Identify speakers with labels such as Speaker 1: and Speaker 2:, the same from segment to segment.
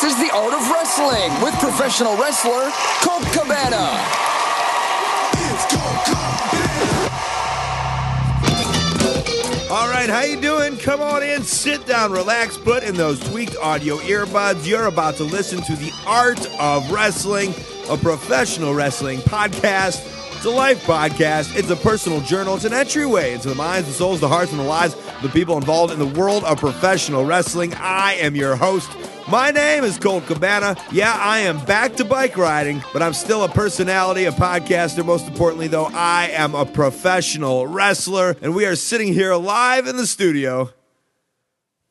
Speaker 1: This is The Art of Wrestling with professional wrestler Colt Cabana.
Speaker 2: All right, how you doing? Come on in, sit down, relax, put in those tweaked audio earbuds. You're about to listen to The Art of Wrestling, a professional wrestling podcast. It's a life podcast. It's a personal journal. It's an entryway into the minds, the souls, the hearts, and the lives of the people involved in the world of professional wrestling. I am your host. My name is Colt Cabana. Yeah, I am back to bike riding, but I'm still a personality, a podcaster. Most importantly, though, I am a professional wrestler, and we are sitting here live in the studio.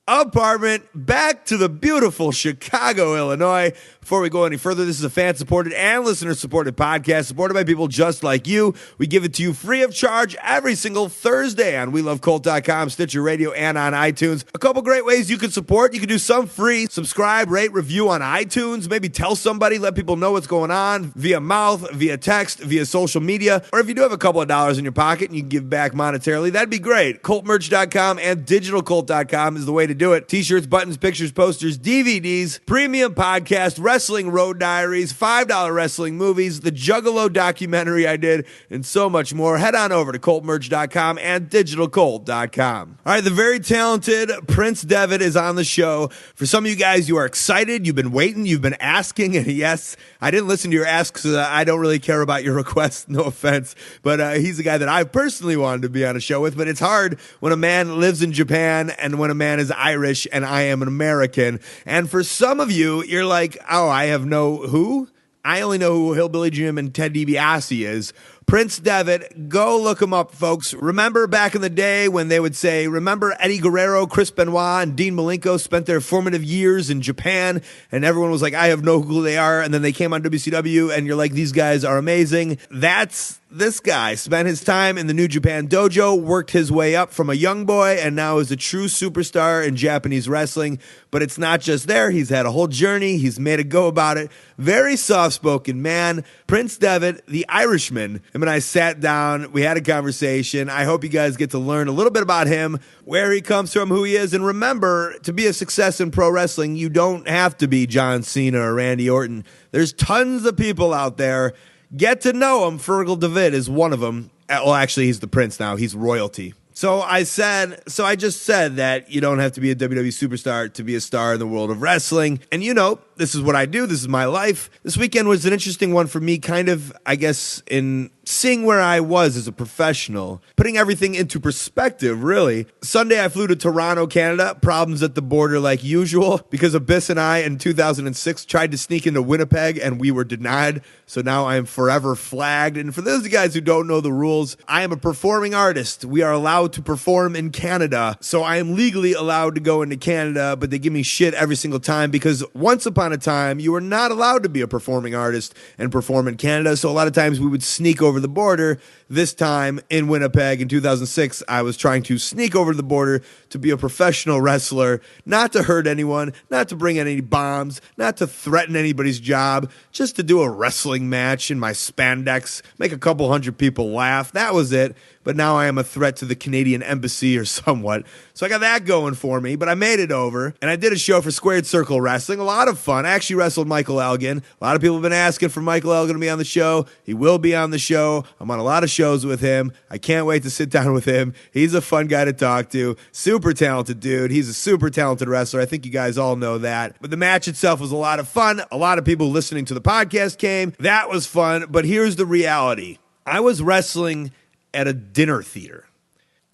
Speaker 2: Apartment, back to the beautiful Chicago, Illinois. Before we go any further, this is a fan-supported and listener-supported podcast supported by people just like you. We give it to you free of charge every single Thursday on WeLoveColt.com, Stitcher Radio, and on iTunes. A couple great ways you can support. You can do some free. Subscribe, rate, review on iTunes. Maybe tell somebody, let people know what's going on via mouth, via text, via social media. Or if you do have a couple of dollars in your pocket and you can give back monetarily, that'd be great. ColtMerch.com and DigitalColt.com is the way to do it. T-shirts, buttons, pictures, posters, DVDs, premium podcast, wrestling road diaries, $5 wrestling movies, the Juggalo documentary I did, and so much more. Head on over to ColtMerch.com and DigitalColt.com. All right, the very talented Prince Devitt is on the show. For some of you guys, you are excited. You've been waiting. You've been asking. And yes, I didn't listen to your asks. I don't really care about your requests. No offense. But he's a guy that I personally wanted to be on a show with. But it's hard when a man lives in Japan and when a man is Irish and I am an American. And for some of you, you're like, oh, I have no who? I only know who Hillbilly Jim and Ted DiBiase is. Prince Devitt, go look him up, folks. Remember back in the day when they would say, remember Eddie Guerrero, Chris Benoit, and Dean Malenko spent their formative years in Japan, and everyone was like, I have no clue who they are, and then they came on WCW, and you're like, these guys are amazing. That's this guy. Spent his time in the New Japan Dojo, worked his way up from a young boy, and now is a true superstar in Japanese wrestling. But it's not just there. He's had a whole journey. He's made a go about it. Very soft-spoken man. Prince Devitt, the Irishman. Him and I sat down. We had a conversation. I hope you guys get to learn a little bit about him, where he comes from, who he is. And remember, to be a success in pro wrestling, you don't have to be John Cena or Randy Orton. There's tons of people out there. Get to know him. Fergal Devitt is one of them. Well, actually, he's the prince now. He's royalty. So I just said that you don't have to be a WWE superstar to be a star in the world of wrestling. And you know, this is what I do. This is my life. This weekend was an interesting one for me, kind of, I guess, in seeing where I was as a professional, putting everything into perspective, really. Sunday, I flew to Toronto, Canada. Problems at the border like usual because Abyss and I in 2006 tried to sneak into Winnipeg and we were denied. So now I am forever flagged. And for those of you guys who don't know the rules, I am a performing artist. We are allowed to perform in Canada. So I am legally allowed to go into Canada, but they give me shit every single time because once upon a time, you were not allowed to be a performing artist and perform in Canada. So a lot of times we would sneak over the border. This time in Winnipeg in 2006, I was trying to sneak over the border to be a professional wrestler, not to hurt anyone, not to bring any bombs, not to threaten anybody's job, just to do a wrestling match in my spandex, make a couple hundred people laugh. That was it. But now I am a threat to the Canadian embassy or somewhat. So I got that going for me, but I made it over. And I did a show for Squared Circle Wrestling. A lot of fun. I actually wrestled Michael Elgin. A lot of people have been asking for Michael Elgin to be on the show. He will be on the show. I'm on a lot of shows with him. I can't wait to sit down with him. He's a fun guy to talk to. Super talented dude. He's a super talented wrestler. I think you guys all know that. But the match itself was a lot of fun. A lot of people listening to the podcast came. That was fun. But here's the reality. I was wrestling at a dinner theater.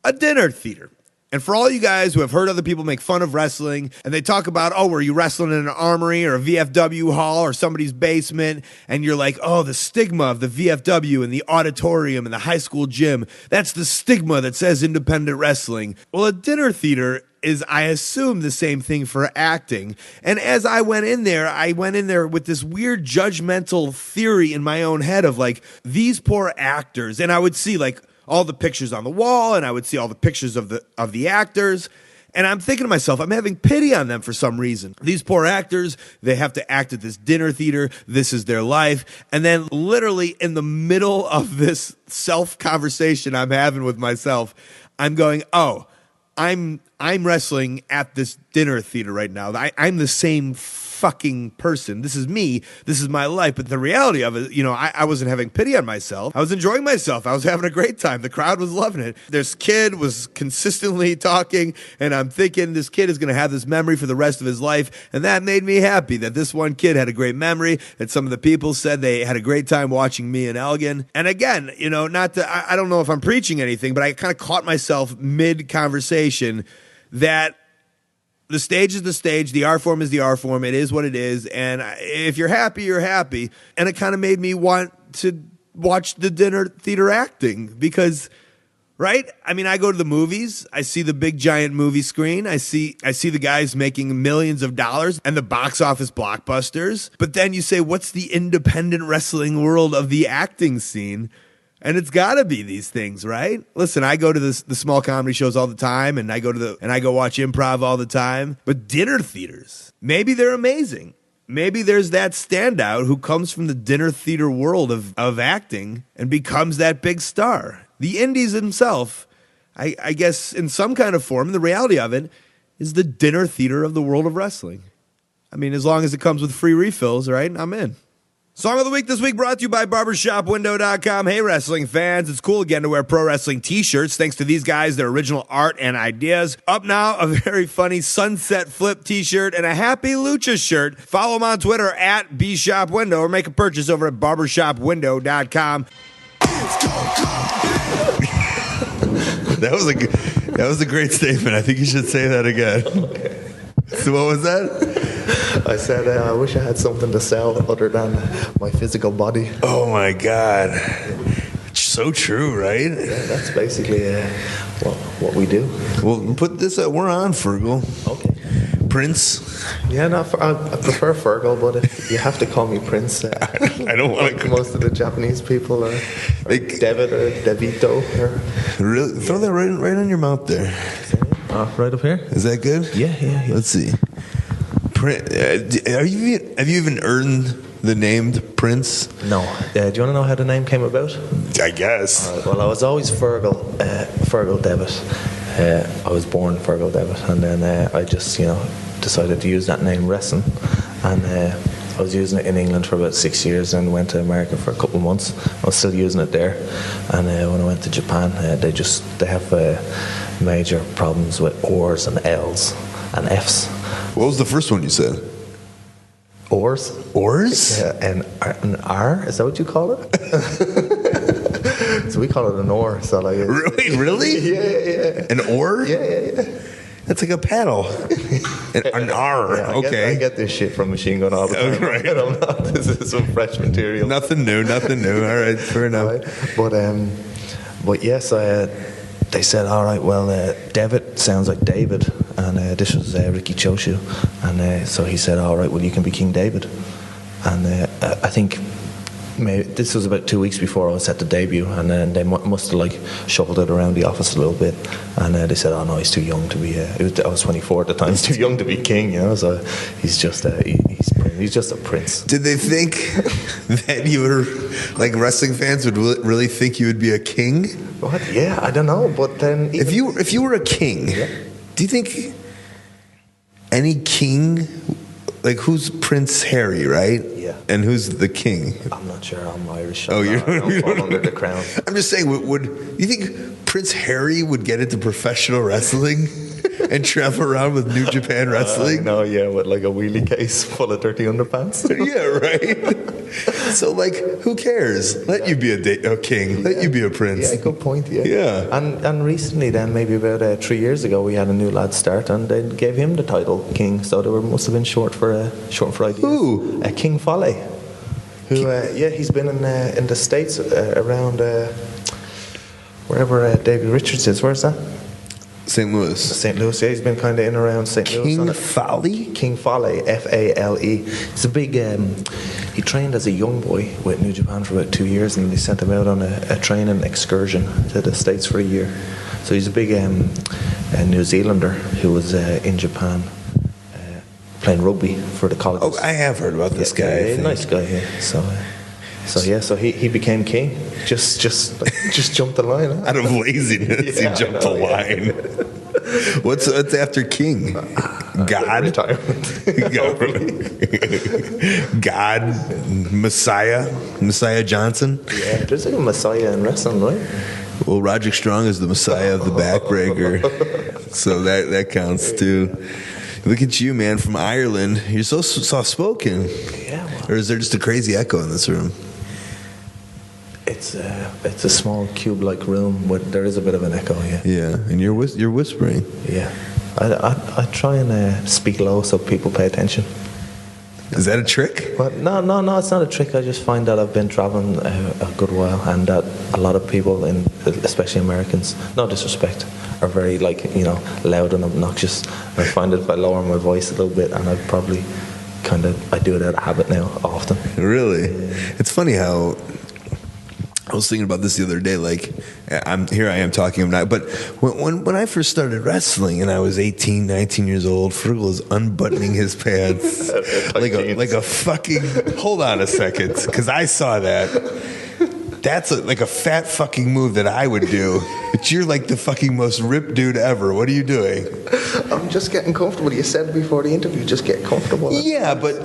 Speaker 2: A dinner theater. And for all you guys who have heard other people make fun of wrestling, and they talk about, oh, were you wrestling in an armory or a VFW hall or somebody's basement, and you're like, oh, the stigma of the VFW and the auditorium and the high school gym, that's the stigma that says independent wrestling. Well, a dinner theater is, I assume, the same thing for acting. And as I went in there with this weird judgmental theory in my own head of like, these poor actors, and I would see like all the pictures on the wall, and I would see all the pictures of the actors, and I'm thinking to myself, I'm having pity on them for some reason. These poor actors, they have to act at this dinner theater. This is their life. And then literally in the middle of this self-conversation I'm having with myself, I'm going, oh, I'm I'm wrestling at this dinner theater right now. I'm the same fucking person. This is me. This is my life. But the reality of it, I wasn't having pity on myself. I was enjoying myself. I was having a great time. The crowd was loving it. This kid was consistently talking, and I'm thinking this kid is going to have this memory for the rest of his life. And that made me happy that this one kid had a great memory, that some of the people said they had a great time watching me and Elgin. And again, I don't know if I'm preaching anything, but I kind of caught myself mid-conversation that the stage is the stage, the art form is the art form, it is what it is, and if you're happy, you're happy. And it kind of made me want to watch the dinner theater acting because, right? I mean, I go to the movies, I see the big giant movie screen, I see the guys making millions of dollars and the box office blockbusters, but then you say, what's the independent wrestling world of the acting scene? And it's got to be these things, right? Listen, I go to the small comedy shows all the time, and I go watch improv all the time. But dinner theaters, maybe they're amazing. Maybe there's that standout who comes from the dinner theater world of acting and becomes that big star. The indies himself, I guess, in some kind of form, the reality of it is the dinner theater of the world of wrestling. I mean, as long as it comes with free refills, right? I'm in. Song of the Week this week brought to you by barbershopwindow.com. Hey, wrestling fans, it's cool again to wear pro wrestling t-shirts thanks to these guys, their original art and ideas. Up now, a very funny sunset flip t-shirt and a happy lucha shirt. Follow them on Twitter at bshopwindow or make a purchase over at barbershopwindow.com. That was a great statement. I think you should say that again. Okay. So what was that?
Speaker 3: I said, I wish I had something to sell other than my physical body.
Speaker 2: Oh, my God. It's so true, right?
Speaker 3: Yeah, that's basically what we do.
Speaker 2: Well, put this out. We're on, Fergal.
Speaker 3: Okay.
Speaker 2: Prince.
Speaker 3: Yeah, no, I prefer Fergal, but you have to call me Prince.
Speaker 2: I don't want
Speaker 3: like most of the Japanese people are Devitt or Devito.
Speaker 2: Really? Throw that right on your mouth there.
Speaker 3: Right up here?
Speaker 2: Is that good?
Speaker 3: Yeah.
Speaker 2: Let's see. Have you even earned the name Prince?
Speaker 3: No. Do you want to know how the name came about?
Speaker 2: I guess.
Speaker 3: Well, I was always Fergal Devitt. I was born Fergal Devitt, and then I just, decided to use that name wrestling, and I was using it in England for about 6 years, and went to America for a couple of months. I was still using it there, and when I went to Japan, they have major problems with R's and L's and F's.
Speaker 2: What was the first one you said?
Speaker 3: Oars.
Speaker 2: Oars?
Speaker 3: Yeah, and an R? Is that what you call it? So we call it an oar. So like,
Speaker 2: Really?
Speaker 3: Yeah.
Speaker 2: An oar?
Speaker 3: Yeah.
Speaker 2: That's like a paddle. An R.
Speaker 3: Yeah,
Speaker 2: okay.
Speaker 3: I get this shit from Machine Gun all the time.
Speaker 2: Right.
Speaker 3: This is some fresh material.
Speaker 2: Nothing new. All right, fair enough.
Speaker 3: Right. But yes, they said, all right, well, Devitt sounds like David, and this was Ricky Choshu, and so he said, all right, well, you can be King David. And I think maybe this was about 2 weeks before I was set to debut, and then they must have shuffled it around the office a little bit, and they said, oh no, he's too young to be I was 24 at the time. He's too young to be king, so he's just he's just a prince.
Speaker 2: Did they think that you were, like, wrestling fans would really think you would be a king?
Speaker 3: What? Yeah, I don't know, but then
Speaker 2: if you were a king, yeah. Do you think any king, like, who's Prince Harry, right?
Speaker 3: Yeah.
Speaker 2: And who's the king?
Speaker 3: I'm not sure. I'm Irish.
Speaker 2: You're
Speaker 3: under the crown.
Speaker 2: I'm just saying, would you think Prince Harry would get into professional wrestling and travel around with New Japan Wrestling?
Speaker 3: No, yeah, with like a wheelie case full of dirty underpants.
Speaker 2: Yeah, right. So, like, who cares? Let you be a king. Let you be a prince.
Speaker 3: Yeah, good point.
Speaker 2: Yeah.
Speaker 3: And recently, then maybe about 3 years ago, we had a new lad start, and they gave him the title king. So they must have been short for ideas.
Speaker 2: Who?
Speaker 3: King Foley. Who? He's been in the States around wherever Davey Richards is. Where's that?
Speaker 2: St. Louis.
Speaker 3: St. Louis, yeah, he's been kind of in around St. Louis.
Speaker 2: King Foley?
Speaker 3: King Foley, Fale. He's a big, he trained as a young boy with New Japan for about 2 years, and they sent him out on a training excursion to the States for a year. So he's a big New Zealander who was in Japan playing rugby for the college.
Speaker 2: Oh, I have heard about this guy.
Speaker 3: Yeah, nice guy, yeah. So he became king. Just jumped the line. Huh?
Speaker 2: Out of laziness, he jumped the line. What's after King? God,
Speaker 3: retirement.
Speaker 2: God, Messiah Johnson.
Speaker 3: Yeah, there's like a Messiah in wrestling, right?
Speaker 2: Well, Roderick Strong is the Messiah of the backbreaker, so that counts too. Look at you, man, from Ireland. You're so soft-spoken.
Speaker 3: Yeah. Well,
Speaker 2: or is there just a crazy echo in this room?
Speaker 3: it's a small cube-like room, but there is a bit of an echo. Yeah.
Speaker 2: Yeah, and you're whispering.
Speaker 3: Yeah. I try and speak low so people pay attention.
Speaker 2: Is that a trick?
Speaker 3: But no, it's not a trick. I just find that I've been traveling a good while, and that a lot of people, especially Americans, no disrespect, are very loud and obnoxious. I find that if I lower my voice a little bit, and I probably I do it out of habit now often.
Speaker 2: Really?
Speaker 3: Yeah.
Speaker 2: It's funny how I was thinking about this the other day. Like, I am talking now, but when I first started wrestling and I was 18, 19 years old, Fergal was unbuttoning his pants like a fucking. Hold on a second, because I saw that. That's like a fat fucking move that I would do. But you're like the fucking most ripped dude ever. What are you doing?
Speaker 3: I'm just getting comfortable. You said before the interview, just get comfortable.
Speaker 2: Yeah, but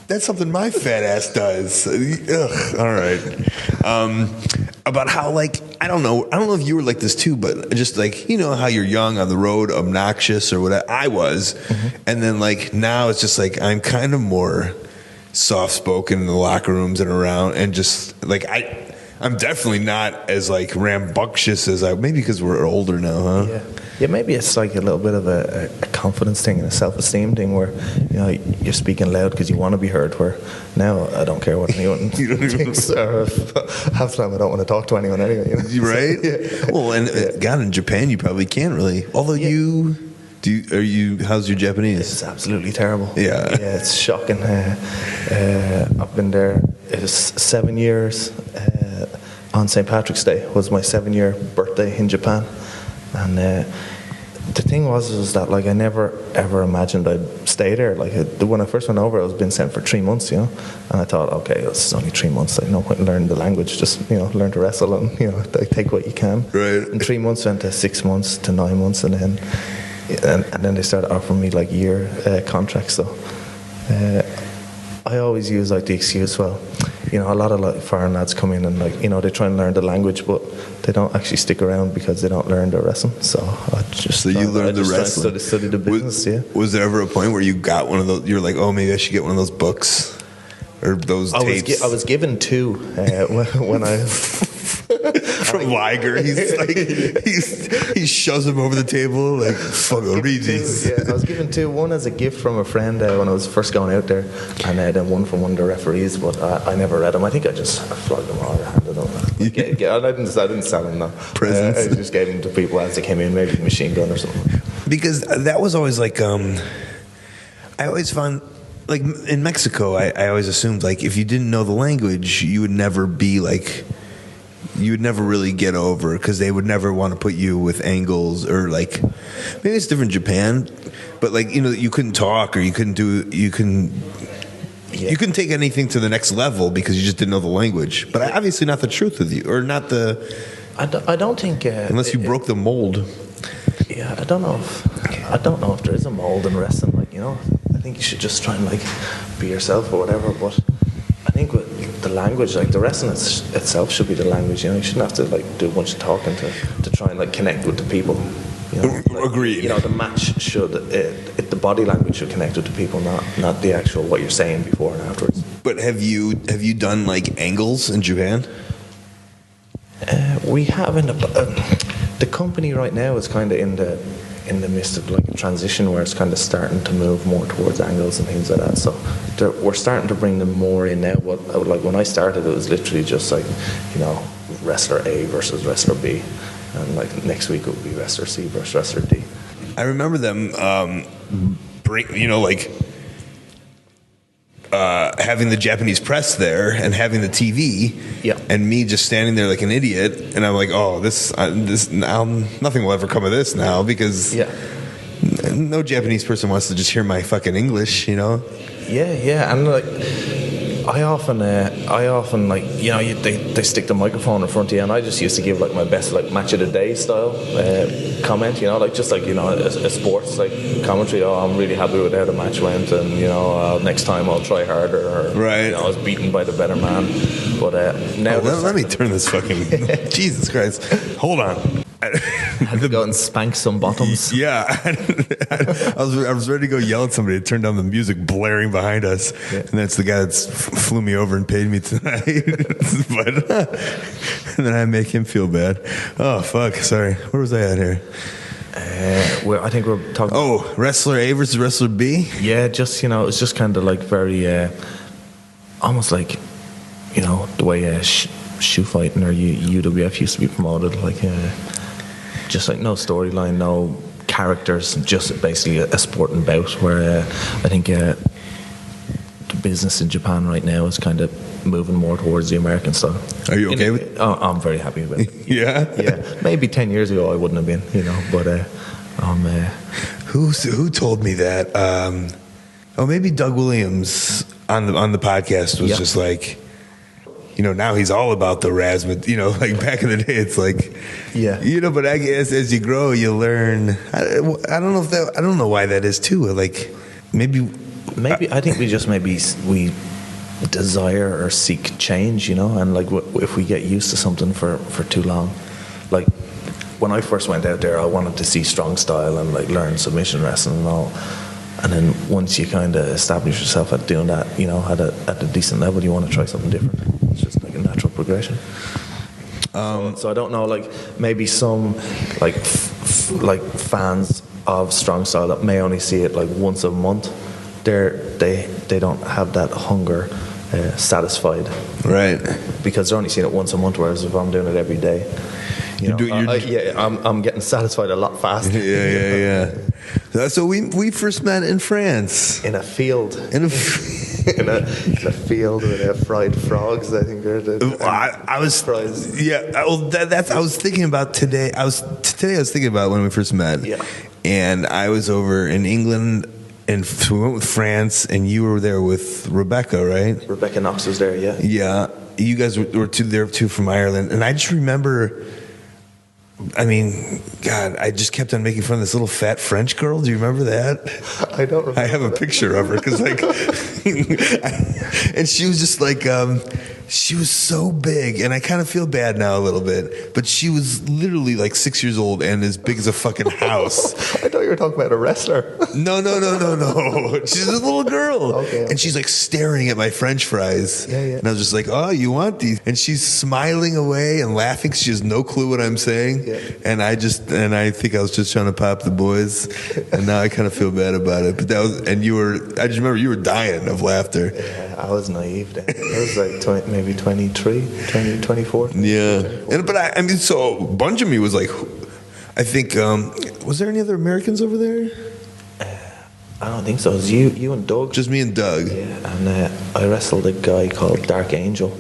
Speaker 2: that's something my fat ass does. Ugh, all right. About how, like, I don't know if you were like this too, but just like, you know how you're young on the road, obnoxious or whatever. I was. Mm-hmm. And then like now it's just like I'm kind of more soft spoken in the locker rooms and around, and just like I'm definitely not as like rambunctious as maybe because we're older now, huh?
Speaker 3: Yeah, maybe it's like a little bit of a confidence thing and a self-esteem thing where you're speaking loud because you want to be heard. Where now I don't care what anyone thinks, or half the time I don't want to talk to anyone anyway.
Speaker 2: Right?
Speaker 3: So, yeah.
Speaker 2: Well, and God, in Japan you probably can't really. Although how's your Japanese?
Speaker 3: It's absolutely terrible.
Speaker 2: Yeah,
Speaker 3: it's shocking. I've been there. It was 7 years. On St. Patrick's Day was my 7-year birthday in Japan, and the thing was that like I never ever imagined I'd stay there. Like when I first went over, I was being sent for 3 months, and I thought, okay, it's only 3 months. Like no point in learning the language. Just learn to wrestle and take what you can.
Speaker 2: Right.
Speaker 3: And 3 months went to 6 months to 9 months, and then they started offering me like year contracts. So I always use like the excuse, well, a lot of like foreign lads come in and like they try and learn the language, but they don't actually stick around because they don't learn the wrestling. So I just
Speaker 2: you learned the wrestling,
Speaker 3: study the business.
Speaker 2: Was there ever a point where you got one of those? You're like, oh, maybe I should get one of those books or those tapes.
Speaker 3: I was given two when I.
Speaker 2: From Liger, he's like he shoves them over the table like, fuck, read these.
Speaker 3: Yeah, I was given two. One as a gift from a friend when I was first going out there, and then one from one of the referees. But I never read them. I think I just flogged them or handed them. I didn't sell them. No.
Speaker 2: Presents.
Speaker 3: I just gave them to people as they came in, maybe a machine gun or something.
Speaker 2: Because that was always like I always found. Like in Mexico, I always assumed like if you didn't know the language, you would never be like. You would never really get over because they would never want to put you with angles or like maybe it's different in Japan, but like you couldn't talk or you couldn't take anything to the next level because you just didn't know the language. But obviously not the truth with you or not the.
Speaker 3: I don't think
Speaker 2: unless you broke the mold.
Speaker 3: Yeah, I don't know if there is a mold in wrestling. Like I think you should just try and like be yourself or whatever. But I think with the language, like the wrestling itself should be the language. You shouldn't have to like do a bunch of talking to try and like connect with the people.
Speaker 2: Agreed.
Speaker 3: The match should the body language should connect with the people, not the actual what you're saying before and afterwards.
Speaker 2: But have you done like angles in Japan?
Speaker 3: We have the company right now is kind of in the midst of like a transition where it's kind of starting to move more towards angles and things like that. So we're starting to bring them more in now. But like when I started, it was literally just like wrestler A versus wrestler B, and like next week it would be wrestler C versus wrestler D.
Speaker 2: I remember them having the Japanese press there and having the TV, and me just standing there like an idiot, and I'm like, oh, this now nothing will ever come of this now because no Japanese person wants to just hear my fucking English,
Speaker 3: Yeah, and like I often like, you know, they stick the microphone in front of you, and I just used to give like my best like match of the day style comment, you know, like just like, you know, a sports like commentary. Oh, I'm really happy with how the match went, and you know, next time I'll try harder. Or,
Speaker 2: right.
Speaker 3: You know, I was beaten by the better man. But now
Speaker 2: let me turn this fucking Jesus Christ. Hold on.
Speaker 3: Had to go and spank some bottoms.
Speaker 2: Yeah, I was ready to go yell at somebody to turn down the music blaring behind us, and that's the guy that flew me over and paid me tonight. But and then I make him feel bad. Oh fuck! Sorry, where was I at here?
Speaker 3: I think we're talking.
Speaker 2: Oh, wrestler A versus wrestler B.
Speaker 3: Yeah, just, you know, it's just kind of like very, almost like, you know, the way shoe fighting or UWF used to be promoted, like. Just like no storyline, no characters, just basically a sporting bout where I think the business in Japan right now is kind of moving more towards the American style.
Speaker 2: Are you okay with it?
Speaker 3: Oh, I'm very happy with it.
Speaker 2: Yeah?
Speaker 3: Maybe 10 years ago I wouldn't have been, you know, but
Speaker 2: who told me that? Maybe Doug Williams on the podcast was just like, you know, now he's all about the razzmatazz. You know, like back in the day, it's like, you know. But I guess as you grow, you learn. I don't know why that is too. Like maybe I think we desire or seek change. You know, and like if we get used to something for too long, like when I first went out there, I wanted to see strong style and like learn submission wrestling and all. And then once you kind of establish yourself at doing that, you know, at a decent level, you want to try something different. It's just like a natural progression. So I don't know, like maybe some like fans of strong style that may only see it like once a month, they don't have that hunger satisfied, right?
Speaker 3: Because they're only seeing it once a month. Whereas if I'm doing it every day, I'm getting satisfied a lot faster.
Speaker 2: Yeah. So we first met in France.
Speaker 3: In a field. In a field with fried frogs, I think.
Speaker 2: I was fries. Yeah. Well, I was thinking about today. I was thinking about when we first met.
Speaker 3: Yeah.
Speaker 2: And I was over in England, and we went with France, and you were there with Rebecca, right?
Speaker 3: Rebecca Knox was there. Yeah.
Speaker 2: Yeah. You guys were there too from Ireland, and I just remember. I mean, God, I just kept on making fun of this little fat French girl. Do you remember that?
Speaker 3: I don't remember.
Speaker 2: I have a picture of her because, like, and she was just like, she was so big, and I kind of feel bad now a little bit, but she was literally like 6 years old and as big as a fucking house.
Speaker 3: I thought you were talking about a wrestler.
Speaker 2: No. She's a little girl.
Speaker 3: Okay.
Speaker 2: And she's like staring at my French fries.
Speaker 3: Yeah.
Speaker 2: And I was just like, oh, you want these? And she's smiling away and laughing because she has no clue what I'm saying.
Speaker 3: Yeah.
Speaker 2: And I think I was just trying to pop the boys. And now I kind of feel bad about it. But I just remember you were dying of laughter.
Speaker 3: Yeah, I was naive then. I was like maybe 23, 24.
Speaker 2: Yeah. But I mean, so a bunch of me was like, I think, was there any other Americans over there?
Speaker 3: I don't think so. It was you and Doug.
Speaker 2: Just me and Doug.
Speaker 3: Yeah, and I wrestled a guy called Dark Angel.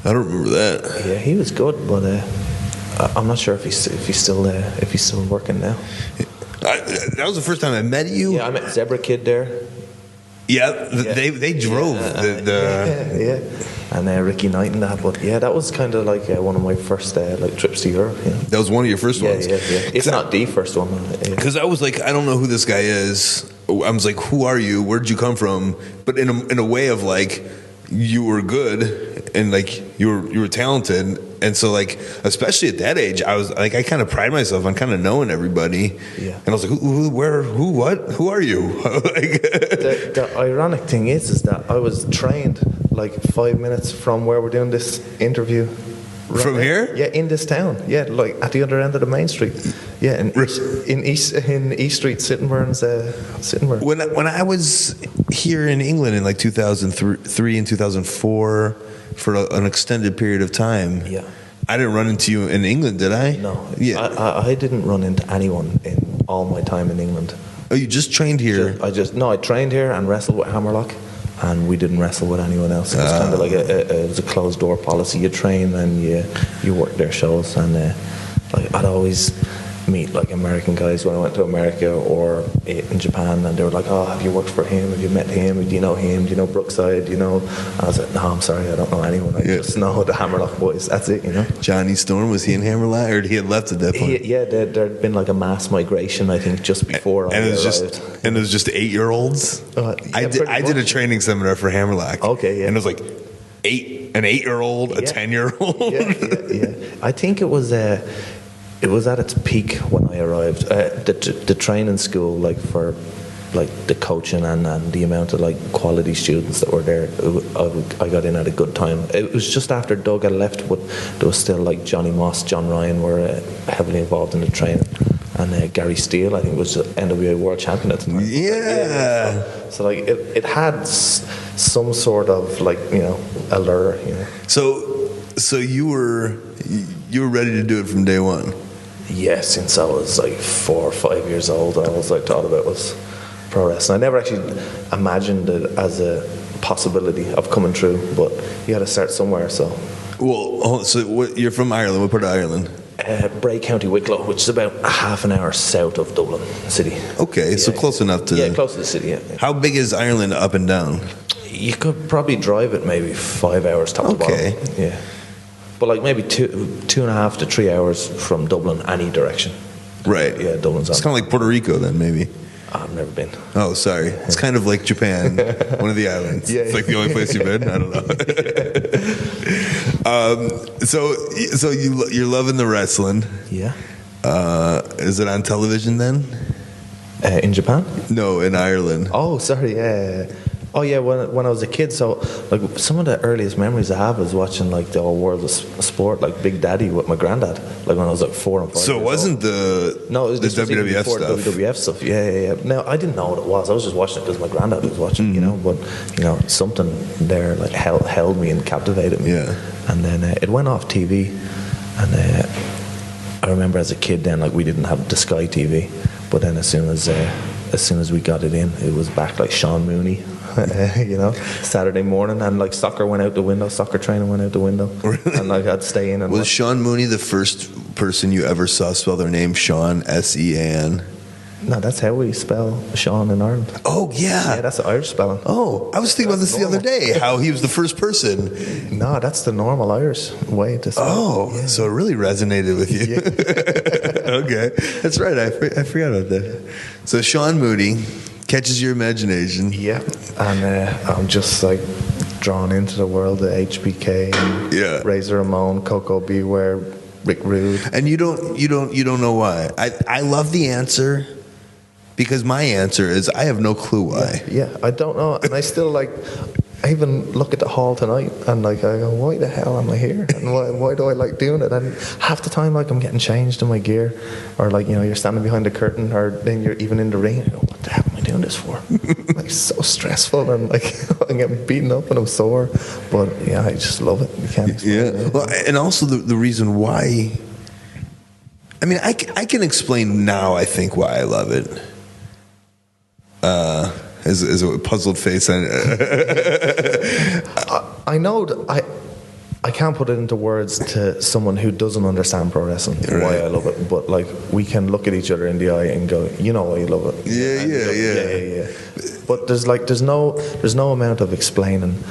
Speaker 2: I don't remember that.
Speaker 3: Yeah, he was good, but I'm not sure if he's still working now.
Speaker 2: That was the first time I met you.
Speaker 3: Yeah, I met Zebra Kid there.
Speaker 2: Yeah, they drove
Speaker 3: yeah, and Ricky Knight and that. But yeah, that was kind of like one of my first like trips to Europe. Yeah.
Speaker 2: That was one of your first ones.
Speaker 3: Yeah. It's not the first one.
Speaker 2: Because I was like, I don't know who this guy is. I was like, who are you? Where'd you come from? But in a way of like, you were good and like you were talented, and so like especially at that age, I was like, I kind of pride myself on kind of knowing everybody.
Speaker 3: Yeah.
Speaker 2: And I was like, who are you? Like,
Speaker 3: the ironic thing is that I was trained like 5 minutes from where we're doing this interview. Right
Speaker 2: from
Speaker 3: now.
Speaker 2: here?
Speaker 3: Yeah, in this town. Yeah, like at the other end of the main street. Yeah, in East Street, Sittenburn's.
Speaker 2: When I was here in England in like 2003 and 2004 for an extended period of time.
Speaker 3: Yeah.
Speaker 2: I didn't run into you in England, did I?
Speaker 3: No.
Speaker 2: Yeah.
Speaker 3: I didn't run into anyone in all my time in England.
Speaker 2: Oh, you just trained here?
Speaker 3: I trained here and wrestled with Hammerlock, and we didn't wrestle with anyone else. It was kind of like it was a closed door policy. You train and you work their shows, and like I'd always meet like American guys when I went to America or in Japan, and they were like, "Oh, have you worked for him? Have you met him? Do you know him? Do you know Brookside? Do you know?" I was like, "No, I'm sorry, I don't know anyone. I just know the Hammerlock boys. That's it, you know."
Speaker 2: Johnny Storm, was he in Hammerlock, or he had left at that point?
Speaker 3: There'd been like a mass migration, I think, just before I arrived.
Speaker 2: And it was just 8-year-olds. I did a training seminar for Hammerlock.
Speaker 3: Okay, yeah.
Speaker 2: And it was like an 8-year-old, a 10-year-old.
Speaker 3: Yeah. I think it was at its peak when I arrived. The training school, like for like the coaching and the amount of like quality students that were there, I got in at a good time. It was just after Doug had left, but there was still like Johnny Moss, John Ryan were heavily involved in the training, and Gary Steele, I think, was the NWA world champion at the time.
Speaker 2: Yeah.
Speaker 3: So like it had some sort of like, you know, allure, you know.
Speaker 2: So you were ready to do it from day one.
Speaker 3: Yeah, since I was like 4 or 5 years old, I was like thought about was pro wrestling. I never actually imagined it as a possibility of coming true, but you had to start somewhere. So,
Speaker 2: you're from Ireland. What part of Ireland?
Speaker 3: Bray, County Wicklow, which is about a half an hour south of Dublin City.
Speaker 2: Okay, so close enough to...
Speaker 3: Yeah, close to the city, yeah.
Speaker 2: How big is Ireland up and down?
Speaker 3: You could probably drive it maybe 5 hours top to bottom.
Speaker 2: Okay.
Speaker 3: Yeah. But like maybe 2.5 to 3 hours from Dublin, any direction.
Speaker 2: Right.
Speaker 3: Yeah, Dublin's on.
Speaker 2: It's kind of like Puerto Rico then, maybe.
Speaker 3: I've never been.
Speaker 2: Oh, sorry. It's kind of like Japan, one of the islands. Yeah, it's like the only place you've been. I don't know. So you're loving the wrestling.
Speaker 3: Yeah.
Speaker 2: Is it on television then?
Speaker 3: In Japan?
Speaker 2: No, in Ireland.
Speaker 3: Oh, sorry. Yeah. Oh yeah, when I was a kid, so like some of the earliest memories I have is watching like the old World of Sport, like Big Daddy with my granddad, like when I was like 4 and 5.
Speaker 2: So it wasn't
Speaker 3: old.
Speaker 2: the WWF stuff?
Speaker 3: WWF stuff. Yeah. No, I didn't know what it was. I was just watching it because my granddad was watching, you know. But you know, something there like held me and captivated me.
Speaker 2: Yeah.
Speaker 3: And then it went off TV, and I remember as a kid then, like we didn't have the Sky TV, but then as soon as we got it in, it was back like Sean Mooney. You know, Saturday morning, and like soccer went out the window, soccer training went out the window, and like I'd stay in. And
Speaker 2: was Sean Mooney the first person you ever saw spell their name Sean, S-E-A-N?
Speaker 3: No, that's how we spell Sean in Ireland.
Speaker 2: Oh yeah,
Speaker 3: that's the Irish spelling.
Speaker 2: Oh, I was thinking about this the other day. How he was the first person.
Speaker 3: No, that's the normal Irish way to spell.
Speaker 2: Oh, yeah. So it really resonated with you. Yeah. Okay, that's right. I forgot about that. So Sean Mooney catches your imagination.
Speaker 3: Yeah, and I'm just like drawn into the world of HBK and Razor Ramon, Coco Beware, Rick Rude.
Speaker 2: And you don't know why. I love the answer, because my answer is I have no clue why.
Speaker 3: Yeah, I don't know, and I still like. I even look at the hall tonight and like I go, why the hell am I here? And why do I like doing it? And half the time, like I'm getting changed in my gear, or like, you know, you're standing behind the curtain, or then you're even in the ring. And I go, what the hell am I doing this for? Like so stressful, and like I'm getting beaten up and I'm sore. But yeah, I just love it. You can't explain it.
Speaker 2: Well, and also the reason why. I mean, I can explain now. I think why I love it. Is a puzzled face. I
Speaker 3: know I can't put it into words to someone who doesn't understand pro wrestling why I love it, but like we can look at each other in the eye and go, you know why you love it. Yeah. But there's no amount of explaining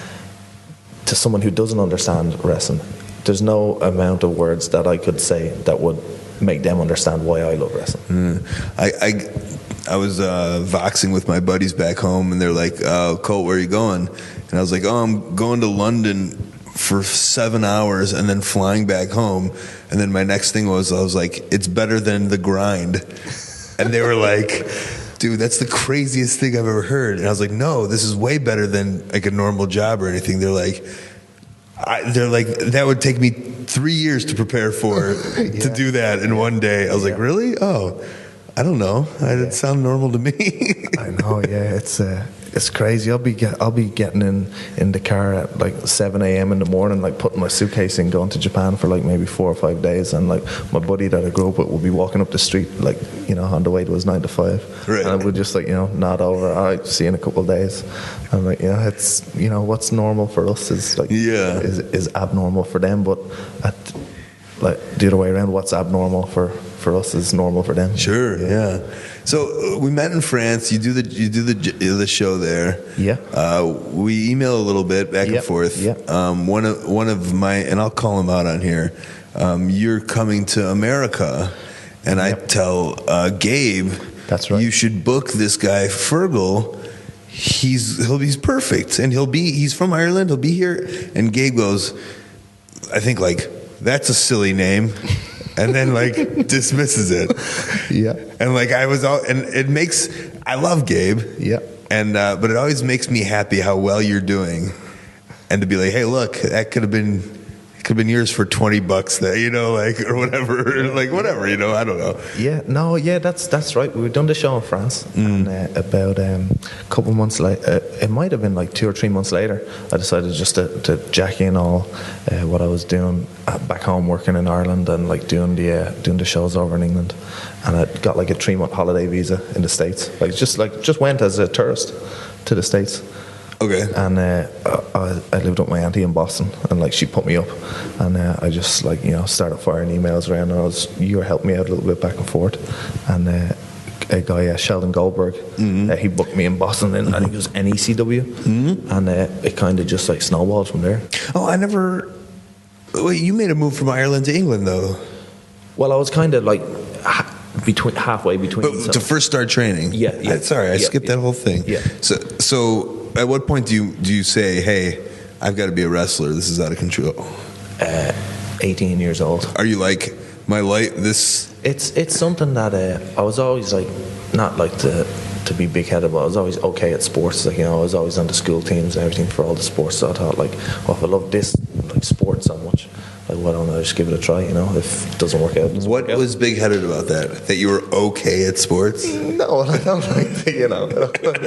Speaker 3: to someone who doesn't understand wrestling. There's no amount of words that I could say that would make them understand why I love wrestling.
Speaker 2: I was voxing with my buddies back home, and they're like, Colt, where are you going? And I was like, I'm going to London for 7 hours and then flying back home. And then my next thing was, I was like, it's better than the grind. And they were like, dude, that's the craziest thing I've ever heard. And I was like, no, this is way better than like a normal job or anything. They're like, that would take me 3 years to prepare for to do that in one day. I was like, really? Oh, I don't know. It sounded normal to me.
Speaker 3: I know. Yeah, it's crazy. I'll be getting in the car at like 7 a.m. in the morning, like putting my suitcase in, going to Japan for like maybe 4 or 5 days, and like my buddy that I grew up with will be walking up the street, like, you know, on the way to his 9 to 5,
Speaker 2: right.
Speaker 3: And I would just like, you know, nod over. All right, see you in a couple of days. I'm like, yeah, it's, you know, what's normal for us is like is abnormal for them, but like the other way around, what's abnormal for for us is normal for them.
Speaker 4: Sure, yeah. So we met in France. You do the show there.
Speaker 3: Yeah.
Speaker 4: We email a little bit back and forth.
Speaker 3: Yeah.
Speaker 4: One of my, and I'll call him out on here. You're coming to America, and I tell Gabe,
Speaker 3: that's right,
Speaker 4: you should book this guy Fergal. He's perfect, and he's from Ireland. He'll be here. And Gabe goes, I think like, that's a silly name. And then like dismisses it.
Speaker 3: Yeah.
Speaker 4: And like I love Gabe.
Speaker 3: Yeah.
Speaker 4: And but it always makes me happy how well you're doing. And to be like, hey, look, that could have been yours for $20 there, you know, like, or whatever, like whatever, you know, I don't know.
Speaker 3: Yeah, no, yeah, that's right. We've done the show in France, and about a couple months later, it might have been like 2 or 3 months later, I decided just to jack in all what I was doing back home, working in Ireland, and like doing the shows over in England, and I got like a 3-month holiday visa in the States, just went as a tourist to the States.
Speaker 4: Okay.
Speaker 3: And I lived with my auntie in Boston, and like she put me up, and I just like, you know, started firing emails around, and you were helping me out a little bit back and forth, and a guy Sheldon Goldberg, he booked me in Boston, and I think it was NECW, and it kind of just like snowballed from there.
Speaker 4: Oh, wait, you made a move from Ireland to England though.
Speaker 3: Well, I was kind of like halfway between.
Speaker 4: But to first start training.
Speaker 3: Yeah.
Speaker 4: Sorry, I skipped that whole thing.
Speaker 3: Yeah.
Speaker 4: So at what point do you say, hey, I've got to be a wrestler, this is out of control?
Speaker 3: 18 years old.
Speaker 4: Are you like, my life, this?
Speaker 3: It's something that I was always like, not like to be big-headed, but I was always okay at sports. Like, you know, I was always on the school teams and everything for all the sports. So I thought, like, well, if I love this, like, sport so much, like, why don't I just give it a try, you know? If it doesn't work out,
Speaker 4: what was big-headed about that? That you were okay at sports?
Speaker 3: No, I don't like to, you know,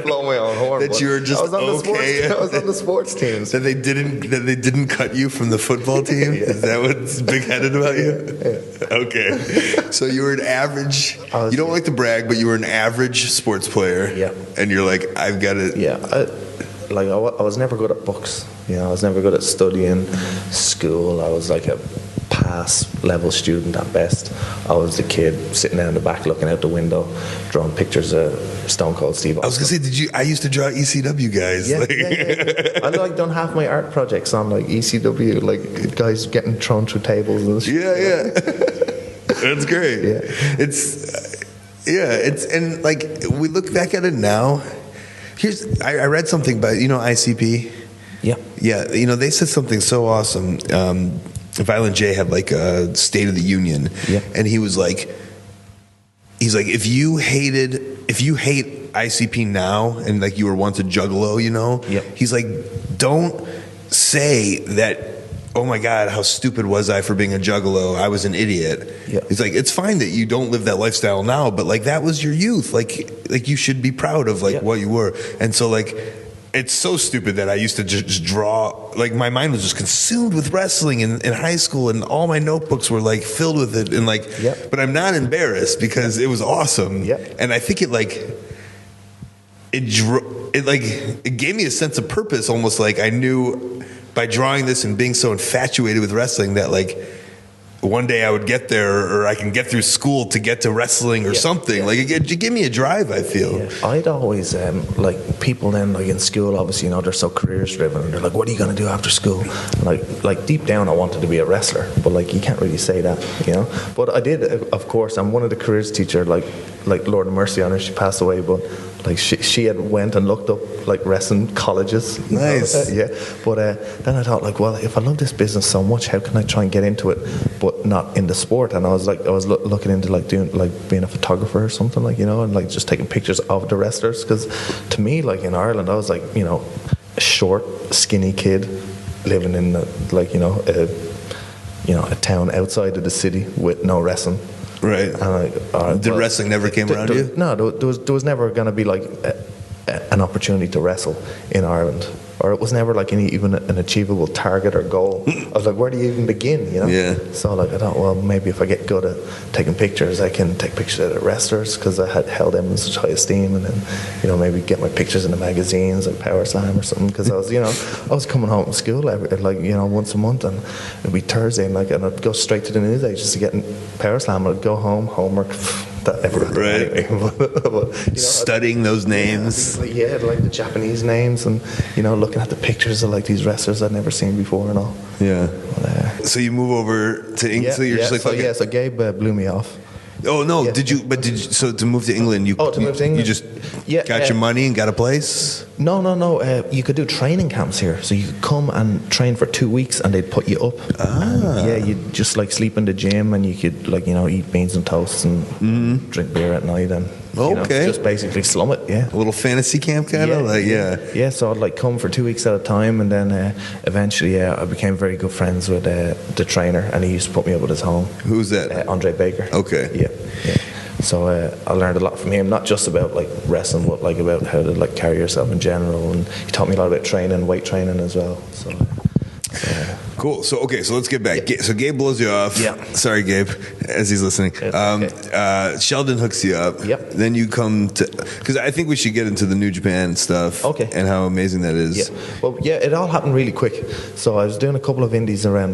Speaker 3: blow my own horn.
Speaker 4: That you were just okay.
Speaker 3: I was on the sports teams.
Speaker 4: That they didn't cut you from the football team?
Speaker 3: Yeah.
Speaker 4: Is that what's big-headed about you?
Speaker 3: Yeah.
Speaker 4: Okay. So you were an average, you don't like to brag, but you were an average sports player.
Speaker 3: Yeah.
Speaker 4: And you're like, I've got to.
Speaker 3: Yeah. I was never good at books. You know, I was never good at studying, school. I was like a pass-level student at best. I was the kid sitting down in the back looking out the window, drawing pictures of Stone Cold Steve Austin.
Speaker 4: I was going to say, I used to draw ECW guys.
Speaker 3: Yeah, yeah. I like done half my art projects on like ECW, like guys getting thrown through tables and shit.
Speaker 4: Yeah. That's great.
Speaker 3: Yeah.
Speaker 4: And like, we look back at it now. I read something by, you know, ICP? Yeah, you know, they said something so awesome. Violent J had like a State of the Union, and he was like, if you hate ICP now, and like you were once a juggalo, you know, he's like, don't say that, oh my God, how stupid was I for being a juggalo? I was an idiot. It's like, it's fine that you don't live that lifestyle now, but like that was your youth. Like you should be proud of like what you were. And so like, it's so stupid that I used to just draw, like my mind was just consumed with wrestling in high school, and all my notebooks were like filled with it, and like, but I'm not embarrassed because it was awesome. And I think it gave me a sense of purpose, almost like I knew by drawing this and being so infatuated with wrestling that like one day I would get there, or I can get through school to get to wrestling or something. Like it gave me a drive, I feel.
Speaker 3: I'd always like people then like in school, obviously, you know, they're so careers driven, and they're like, what are you going to do after school? And like deep down I wanted to be a wrestler, but like you can't really say that, you know. But I did, of course. I'm one of the careers teacher, like Lord of Mercy on her, she passed away, but like she had went and looked up like wrestling colleges.
Speaker 4: Nice.
Speaker 3: But then I thought, like, well, if I love this business so much, how can I try and get into it, but not in the sport? And I was looking into like doing like being a photographer or something, like, you know, and like just taking pictures of the wrestlers, because to me, like in Ireland, I was like, you know, a short, skinny kid living in like, you know, a town outside of the city with no wrestling.
Speaker 4: Right. And did wrestling never came around you?
Speaker 3: No, there was never going to be like an opportunity to wrestle in Ireland. or it was never like even an achievable target or goal. I was like, where do you even begin? You know?
Speaker 2: Yeah.
Speaker 3: So like I thought, well, maybe if I get good at taking pictures, I can take pictures of the wrestlers because I had held them in such high esteem, and then maybe get my pictures in the magazines like Power Slam or something, because I was coming home from school once a month, and it'd be Thursday, and I'd go straight to the news agents to get Power Slam. I'd go home, homework. That never
Speaker 2: right. Studying those names.
Speaker 3: Like the Japanese names, and looking at the pictures of like these wrestlers I'd never seen before and all.
Speaker 2: Yeah. But, so you move over to England. So you're just like,
Speaker 3: so Gabe blew me off.
Speaker 2: Oh no! Yeah. Did you? So to move to England, you just got your money and got a place?
Speaker 3: No. You could do training camps here, so you could come and train for 2 weeks, and they'd put you up. You'd just like sleep in the gym, and you could eat beans and toast and drink beer at night, and just basically slum it. Yeah,
Speaker 2: a little fantasy camp kind of
Speaker 3: Yeah, so I'd come for 2 weeks at a time, and then eventually, I became very good friends with the trainer, and he used to put me up at his home.
Speaker 2: Who's that?
Speaker 3: Andre Baker.
Speaker 2: Okay.
Speaker 3: Yeah. So I learned a lot from him, not just about wrestling, but about how to carry yourself in general, and he taught me a lot about training, weight training as well. So
Speaker 2: cool. So let's get back.
Speaker 3: Yeah.
Speaker 2: So Gabe blows you off.
Speaker 3: Yeah.
Speaker 2: Sorry, Gabe, as he's listening. Sheldon hooks you up.
Speaker 3: Yep.
Speaker 2: Then you come to, because I think we should get into the New Japan stuff.
Speaker 3: Okay.
Speaker 2: And how amazing that is.
Speaker 3: Yeah. Well, it all happened really quick. So I was doing a couple of indies around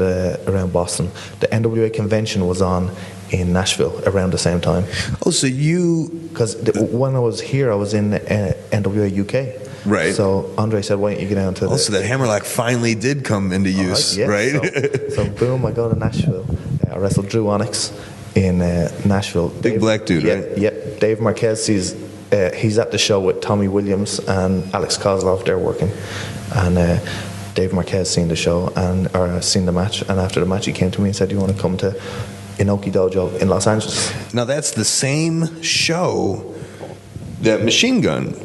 Speaker 3: Boston. The NWA convention was on in Nashville around the same time.
Speaker 2: Oh, so
Speaker 3: because when I was here, I was in NWA UK.
Speaker 2: Right.
Speaker 3: So Andre said, "Why don't you get down to?"
Speaker 2: So that Hammerlock finally did come into use, right?
Speaker 3: So boom, I go to Nashville. I wrestled Drew Onyx in Nashville.
Speaker 2: Big black dude, right?
Speaker 3: Yep. Dave Marquez, he's at the show with Tommy Williams and Alex Kozlov. They're working, and Dave Marquez seen the show or seen the match, and after the match, he came to me and said, "Do you want to come to Inoki Dojo in Los Angeles?"
Speaker 2: Now that's the same show that Machine Gun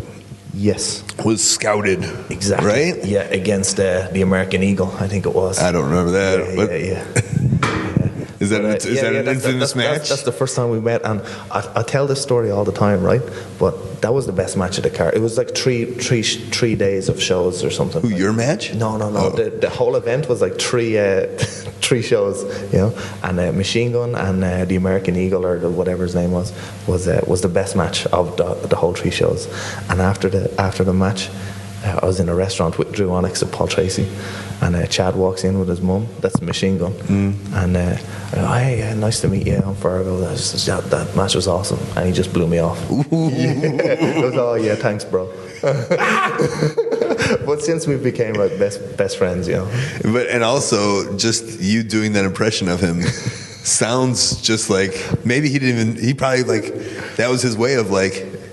Speaker 2: was scouted.
Speaker 3: Exactly.
Speaker 2: Right?
Speaker 3: Yeah, against the American Eagle, I think it was.
Speaker 2: I don't remember that.
Speaker 3: Yeah.
Speaker 2: Is that an infamous match?
Speaker 3: That's the first time we met, and I tell this story all the time, right? But that was the best match of the card. It was like three days of shows or something.
Speaker 2: Who, your match?
Speaker 3: No.
Speaker 2: Oh.
Speaker 3: The whole event was like three shows, and Machine Gun and the American Eagle, or whatever his name was the best match of the whole 3 shows. And after the match, I was in a restaurant with Drew Onyx and Paul Tracy, and Chad walks in with his mum. That's Machine Gun. And I go, "Hey, nice to meet you. I'm Fergal." That match was awesome, and he just blew me off. It was, "Oh yeah, thanks, bro." But since we became like best friends,
Speaker 2: But and also just you doing that impression of him sounds just like maybe he probably that was his way of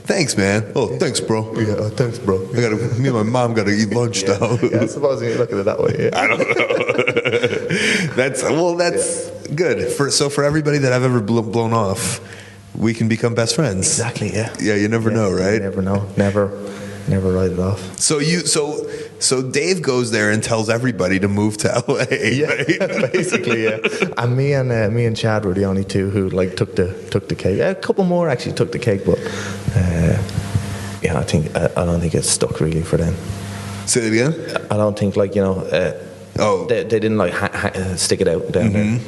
Speaker 2: thanks, man. Oh, thanks, bro.
Speaker 3: Yeah, thanks, bro.
Speaker 2: Me and my mom gotta eat lunch now.
Speaker 3: Yeah, I suppose you look at it that way. Yeah.
Speaker 2: I don't know. That's good. For everybody that I've ever blown off, we can become best friends.
Speaker 3: Exactly. Yeah.
Speaker 2: Yeah. You never know, right?
Speaker 3: You never know. Never write it off.
Speaker 2: So Dave goes there and tells everybody to move to LA.
Speaker 3: Yeah,
Speaker 2: right?
Speaker 3: basically, yeah. And me and Chad were the only two who took the cake. A couple more actually took the cake, but I don't think it stuck really for them.
Speaker 2: Say it again.
Speaker 3: I don't think they didn't stick it out down there.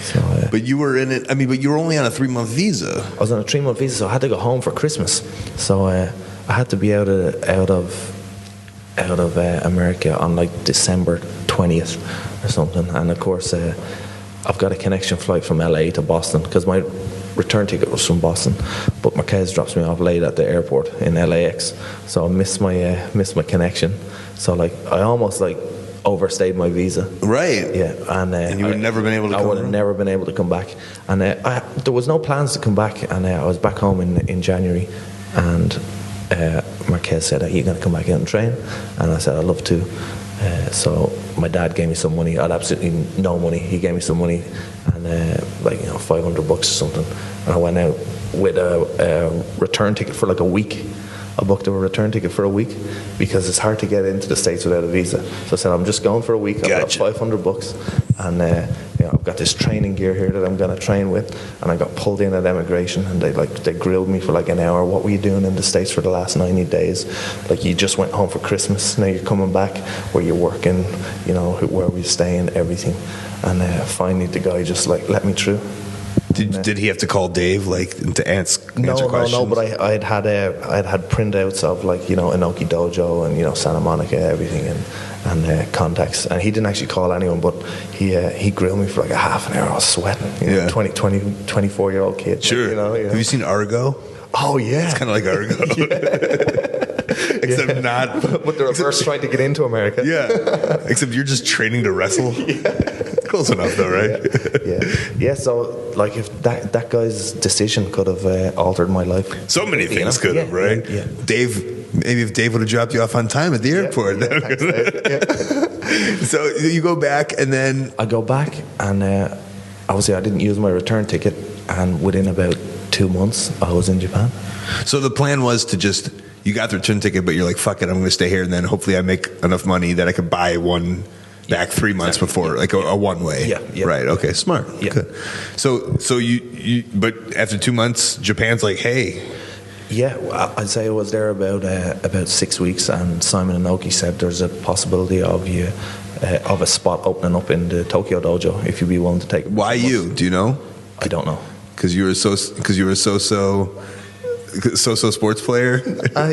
Speaker 3: So,
Speaker 2: but you were in it. I mean, but you were only on a 3-month visa.
Speaker 3: I was on a 3-month visa, so I had to go home for Christmas. So I had to be out of America on December 20th or something, and of course I've got a connection flight from LA to Boston because my return ticket was from Boston, but Marquez drops me off late at the airport in LAX, so I missed my connection. So I almost overstayed my visa.
Speaker 2: Right.
Speaker 3: Yeah, and
Speaker 2: you would have never been able to.
Speaker 3: I would have never been able to come back, and there was no plans to come back, and I was back home in January, and Marquez said, "Are you going to come back out and train?" And I said, "I'd love to." So my dad gave me some money. I had absolutely no money. He gave me some money, and $500 or something. And I went out with a return ticket for a week. I booked a return ticket for a week because it's hard to get into the States without a visa. So I said, "I'm just going for a week. I've got $500, and I've got this training gear here that I'm going to train with, and I got pulled in at immigration, and they grilled me for like an hour. What were you doing in the States for the last 90 days? Like, you just went home for Christmas, now you're coming back, where you're working, where we're staying, everything. And finally the guy just like let me through.
Speaker 4: Did he have to call Dave to answer questions?
Speaker 3: No, but I'd had printouts of like Inoki Dojo and Santa Monica, everything, and contacts, and he didn't actually call anyone, but he grilled me for like a half an hour. I was sweating. 24-year-old kid.
Speaker 4: Sure. Have you seen Argo?
Speaker 3: Oh yeah,
Speaker 4: it's kind of like Argo. Except not.
Speaker 3: But the reverse, trying to get into America.
Speaker 4: Yeah. Except you're just training to wrestle. Close enough though, right?
Speaker 3: Yeah. So like, if that guy's decision could have altered my life.
Speaker 4: So many things could have, right?
Speaker 3: Yeah.
Speaker 4: Dave, maybe if Dave would have dropped you off on time at the airport. So you go back, and then
Speaker 3: I go back, and obviously I didn't use my return ticket, and within about 2 months I was in Japan.
Speaker 4: So the plan was to just, you got the return ticket, but you're like, fuck it, I'm going to stay here, and then hopefully I make enough money that I could buy one back 3 months before, like a one-way.
Speaker 3: Yeah.
Speaker 4: Right, okay, smart.
Speaker 3: Yeah.
Speaker 4: Good. So you but after 2 months, Japan's like, hey.
Speaker 3: Yeah, I'd say I was there about 6 weeks, and Simon Inoki said there's a possibility of a spot opening up in the Tokyo Dojo if you'd be willing to take it.
Speaker 4: Why you? Do you know?
Speaker 3: I don't know.
Speaker 4: Because you were a so sports player.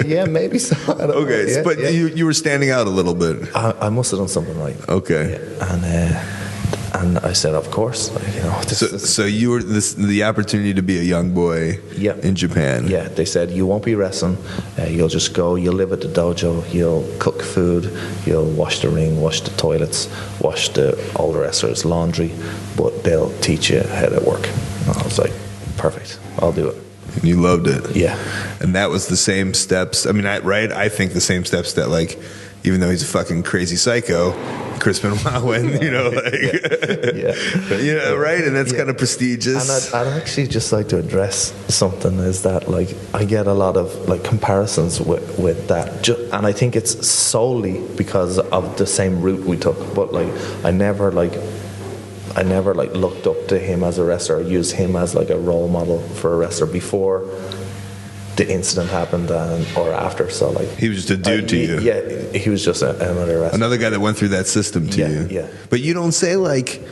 Speaker 3: Yeah, maybe so. I don't know. Yeah,
Speaker 4: but you were standing out a little bit.
Speaker 3: I must have done something right.
Speaker 4: Okay.
Speaker 3: Yeah. And I said, of course.
Speaker 4: So you were the opportunity to be a young boy in Japan.
Speaker 3: Yeah, they said, you won't be wrestling. You'll just go, you'll live at the dojo, you'll cook food, you'll wash the ring, wash the toilets, wash all the wrestlers' laundry, but they'll teach you how to work. And I was like, perfect, I'll do it.
Speaker 4: And you loved it.
Speaker 3: Yeah.
Speaker 4: And that was the same steps. I mean, I think the same steps that, like, even though he's a fucking crazy psycho, Chris Benoit went, right? And that's kind of prestigious.
Speaker 3: And I'd actually just like to address something, is that, like, I get a lot of, like, comparisons with that. And I think it's solely because of the same route we took. But, like, I never looked up to him as a wrestler, or used him as like a role model for a wrestler before the incident happened or after. So like,
Speaker 4: he was just a dude to you.
Speaker 3: Yeah, he was just another wrestler.
Speaker 4: Another guy that went through that system to you.
Speaker 3: Yeah.
Speaker 4: But you don't say like,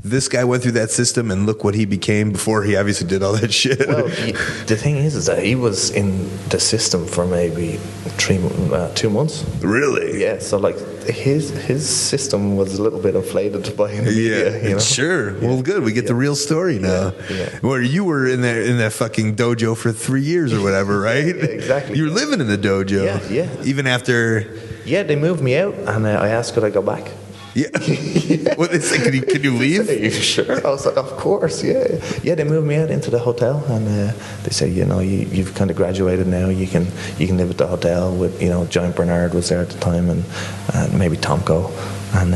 Speaker 4: this guy went through that system and look what he became before he obviously did all that shit.
Speaker 3: Well, the thing is that he was in the system for maybe 2 months.
Speaker 4: Really?
Speaker 3: Yeah. So like, his system was a little bit inflated by the media.
Speaker 4: Sure. Yeah. Well, good. We get the real story now.
Speaker 3: Yeah.
Speaker 4: Where you were in that fucking dojo for 3 years or whatever, right?
Speaker 3: Exactly.
Speaker 4: You were living in the dojo.
Speaker 3: Yeah.
Speaker 4: Even after.
Speaker 3: Yeah, they moved me out, and I asked, could I go back?
Speaker 4: Yeah. What they say? Can you leave?
Speaker 3: Are you sure? I was like, of course. Yeah. They moved me out into the hotel, and they said, you've kind of graduated now. You can live at the hotel with, Giant Bernard was there at the time, and maybe Tomko, and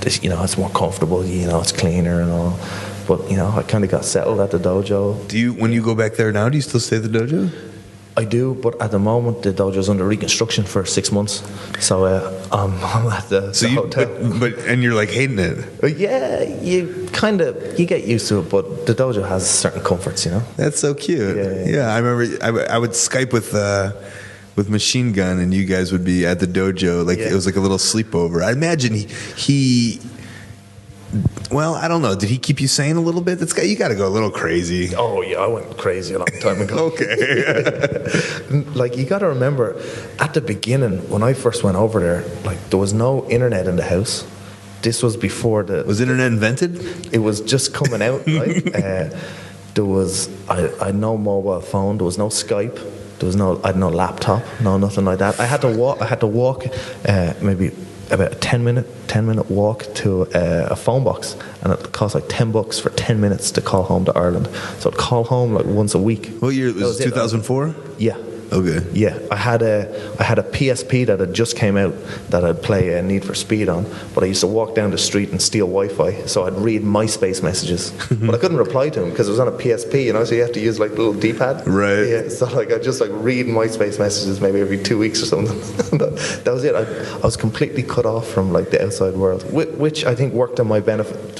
Speaker 3: it's more comfortable. It's cleaner and all. But I kind of got settled at the dojo.
Speaker 4: When you go back there now, do you still stay at the dojo?
Speaker 3: I do, but at the moment the dojo's under reconstruction for 6 months, so I'm at the hotel.
Speaker 4: And you're like hating it.
Speaker 3: Yeah, you get used to it, but the dojo has certain comforts,
Speaker 4: That's so cute. Yeah. I remember I would Skype with Machine Gun, and you guys would be at the dojo, like it was like a little sleepover. I imagine he. Well, I don't know. Did he keep you sane a little bit? You got to go a little crazy.
Speaker 3: Oh yeah, I went crazy a long time ago.
Speaker 4: Okay.
Speaker 3: Like, you got to remember, at the beginning when I first went over there, like, there was no internet in the house. This was before
Speaker 4: Was internet invented?
Speaker 3: It was just coming out. Right? There was I had no mobile phone. There was no Skype. I had no laptop. No nothing like that. I had to walk maybe about a 10 minute walk to a phone box, and it cost like $10 for 10 minutes to call home to Ireland. So I'd call home like once a week.
Speaker 4: What year? Was it 2004?
Speaker 3: Yeah.
Speaker 2: Okay.
Speaker 3: Yeah, I had a PSP that had just came out that I'd play Need for Speed on, but I used to walk down the street and steal Wi-Fi, so I'd read MySpace messages, but I couldn't reply to them because it was on a PSP, you know, so you have to use like the little D-pad.
Speaker 2: Right.
Speaker 3: Yeah, so like I just like read MySpace messages maybe every 2 weeks or something. That was it. I was completely cut off from like the outside world, which I think worked to my benefit,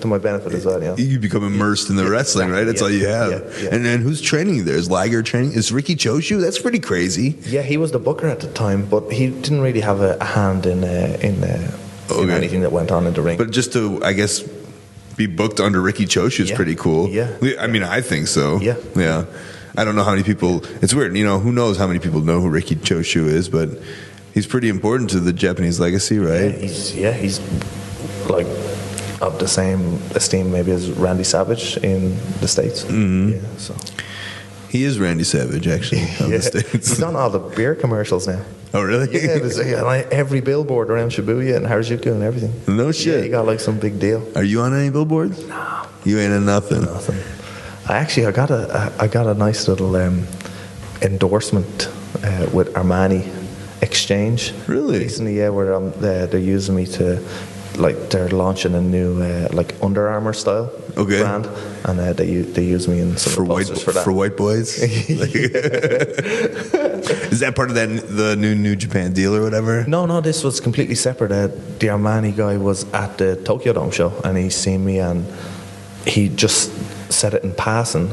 Speaker 3: to my benefit as well. You know?
Speaker 2: You become immersed in the wrestling, right? That's all you have.
Speaker 3: Yeah.
Speaker 2: And then who's training you there? Is Liger training? Is Ricky Choshu? That's pretty crazy.
Speaker 3: Yeah, he was the booker at the time, but he didn't really have a hand in anything that went on in the ring.
Speaker 2: But just to, I guess, be booked under Ricky Choshu is pretty cool.
Speaker 3: Yeah.
Speaker 2: I mean, I think so.
Speaker 3: Yeah.
Speaker 2: Yeah. I don't know how many people, it's weird, you know, who knows how many people know who Ricky Choshu is, but he's pretty important to the Japanese legacy, right?
Speaker 3: He's like of the same esteem maybe as Randy Savage in the States.
Speaker 2: Mm-hmm.
Speaker 3: Yeah, so.
Speaker 2: He is Randy Savage, actually, of the States.
Speaker 3: He's on all the beer commercials now.
Speaker 2: Oh, really?
Speaker 3: Yeah, like every billboard around Shibuya and Harajuku and everything.
Speaker 2: No shit.
Speaker 3: Yeah, he got like some big deal.
Speaker 2: Are you on any billboards?
Speaker 3: No.
Speaker 2: You ain't in nothing.
Speaker 3: Nothing. I got a nice little endorsement with Armani Exchange.
Speaker 2: Really?
Speaker 3: Recently, yeah, where they're using me to, like, they're launching a new like Under Armour style brand, and they use me in some of the posters for that.
Speaker 2: For white boys. Is that part of the New Japan deal or whatever?
Speaker 3: No, this was completely separate. The Armani guy was at the Tokyo Dome show, and he seen me, and he just said it in passing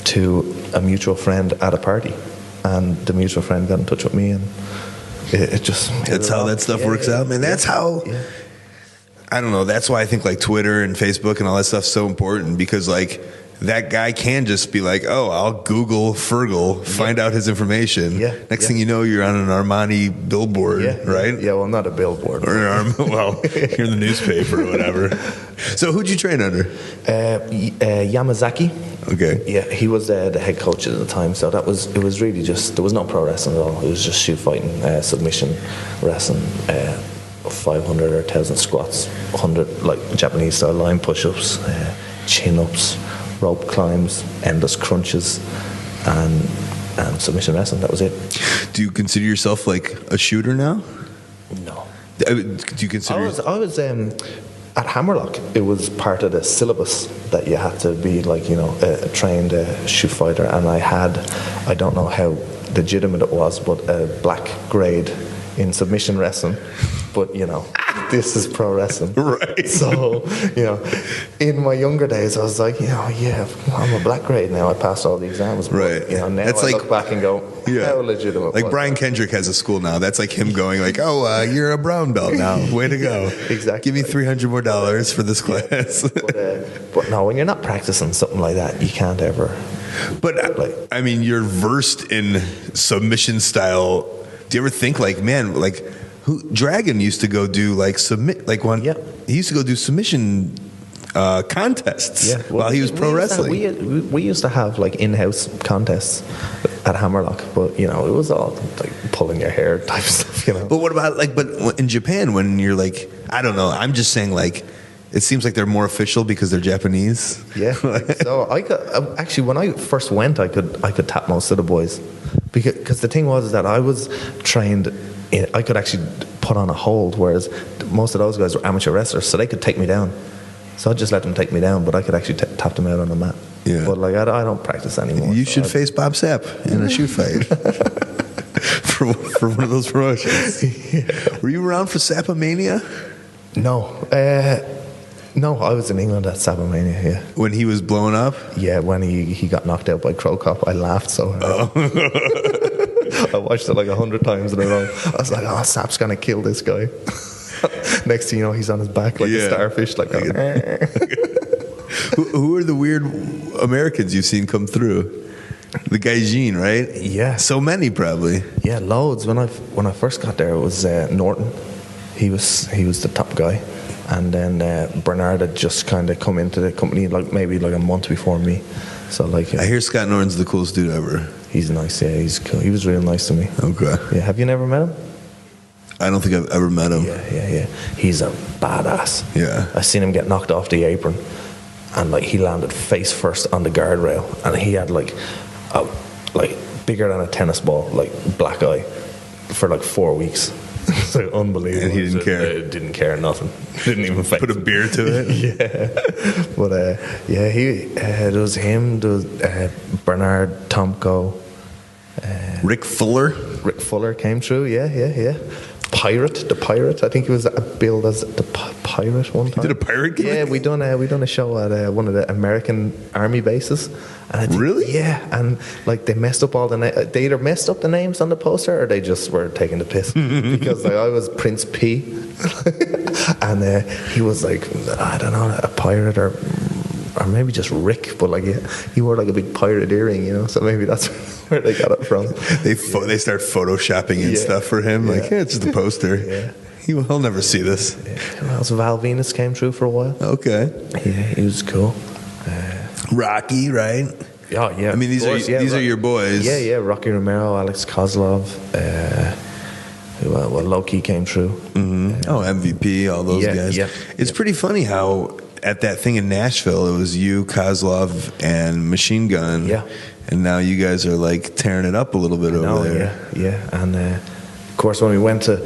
Speaker 3: to a mutual friend at a party, and the mutual friend got in touch with me, and it just
Speaker 2: that's how that stuff works out, man. That's how I don't know, that's why I think like Twitter and Facebook and all that stuff's so important, because like that guy can just be like, oh, I'll Google Fergal, find out his information. Next thing you know, you're on an Armani billboard, right?
Speaker 3: Yeah, well, not a billboard.
Speaker 2: Or well, you're in the newspaper or whatever. So who'd you train under?
Speaker 3: Yamazaki.
Speaker 2: Okay. Yeah,
Speaker 3: he was the head coach at the time, so it was really just, there was no pro wrestling at all. It was just shoot fighting, submission wrestling, 500 or 1,000 squats, 100 like Japanese style line push-ups, chin-ups, rope climbs, endless crunches, and submission wrestling. That was it.
Speaker 2: Do you consider yourself like a shooter now?
Speaker 3: No.
Speaker 2: Do you consider?
Speaker 3: I was at Hammerlock. It was part of the syllabus that you had to be like, you know, a trained shoot fighter, and I don't know how legitimate it was, but a black grade in submission wrestling. But, you know, this is pro wrestling.
Speaker 2: Right.
Speaker 3: So, you know, in my younger days, I was like, you know, yeah, I'm a black grade now. I passed all the exams. But,
Speaker 2: right.
Speaker 3: You know, now I look back and go, how legitimate
Speaker 2: like
Speaker 3: was
Speaker 2: Brian
Speaker 3: that?
Speaker 2: Kendrick has a school now. That's like him going like, oh, you're a brown belt now. Way to go.
Speaker 3: Exactly.
Speaker 2: Give me $300 more for this class.
Speaker 3: But no, when you're not practicing something like that, you can't ever.
Speaker 2: But, I mean, you're versed in submission style. Do you ever think like, man, like, Dragon used to go do like he used to go do submission contests while he was pro wrestling.
Speaker 3: We used to have like in-house contests at Hammerlock, but you know, it was all like pulling your hair type stuff, you know.
Speaker 2: But what about like, but in Japan, when you're like, I don't know, I'm just saying like, it seems like they're more official because they're Japanese.
Speaker 3: Yeah. So I could actually, when I first went, I could tap most of the boys, because the thing was that I was trained. I could actually put on a hold, whereas most of those guys were amateur wrestlers, so they could take me down. So I'd just let them take me down, but I could actually tap them out on the mat. Yeah. But like I don't practice anymore.
Speaker 2: You should face Bob Sapp in a shoot fight for one of those promotions. Yeah. Were you around for Sappamania?
Speaker 3: No. No, I was in England at Sappamania, yeah.
Speaker 2: When he was blowing up?
Speaker 3: Yeah, when he got knocked out by Crow Cop, I laughed so hard. I watched it like 100 times in a row. I was like, oh, Sap's gonna kill this guy. Next thing you know, he's on his back like a starfish. Like,
Speaker 2: who are the weird Americans you've seen come through? The Gaijin, right?
Speaker 3: Yeah.
Speaker 2: So many, probably.
Speaker 3: Yeah, loads. When I first got there, it was Norton. He was the top guy. And then Bernard had just kind of come into the company like maybe like a month before me. So like
Speaker 2: I hear Scott Norton's the coolest dude ever.
Speaker 3: He's nice, yeah. He's cool. He was real nice to me.
Speaker 2: Okay.
Speaker 3: Yeah. Have you never met him?
Speaker 2: I don't think I've ever met him.
Speaker 3: Yeah. He's a badass.
Speaker 2: Yeah.
Speaker 3: I seen him get knocked off the apron, and like he landed face first on the guardrail, and he had like bigger than a tennis ball, like black eye, for like 4 weeks. It's like unbelievable.
Speaker 4: And he didn't care.
Speaker 3: Didn't care, nothing. Didn't even face
Speaker 4: Put a beer to it.
Speaker 3: Yeah. But yeah, there was him. There was Bernard Tomko.
Speaker 4: Rick Fuller.
Speaker 3: Rick Fuller came through. Yeah. The Pirate. I think he was billed as the Pirate one time.
Speaker 4: You did a pirate gimmick?
Speaker 3: Yeah, we done a show at one of the American Army bases. And I think,
Speaker 4: really?
Speaker 3: Yeah, and like they messed up all the they either messed up the names on the poster or they just were taking the piss because like I was Prince P, and he was like, I don't know, a pirate or maybe just Rick, but like he wore like a big pirate earring, so maybe that's where they got it from.
Speaker 4: They start photoshopping in stuff for him, like, yeah, it's just a poster.
Speaker 3: Yeah.
Speaker 4: He'll never see this.
Speaker 3: Yeah. Who else? Val Venus came through for a while.
Speaker 4: Okay.
Speaker 3: Yeah, he was cool.
Speaker 4: Rocky, right?
Speaker 3: Oh, yeah.
Speaker 4: I mean, these are your boys.
Speaker 3: Yeah. Rocky Romero, Alex Kozlov. Well, Loki came through.
Speaker 4: Mm-hmm. MVP, all those guys.
Speaker 3: Yeah.
Speaker 4: It's pretty funny how at that thing in Nashville, it was you, Kozlov, and Machine Gun.
Speaker 3: Yeah.
Speaker 4: And now you guys are like tearing it up a little bit over there.
Speaker 3: Yeah. And of course, when we went to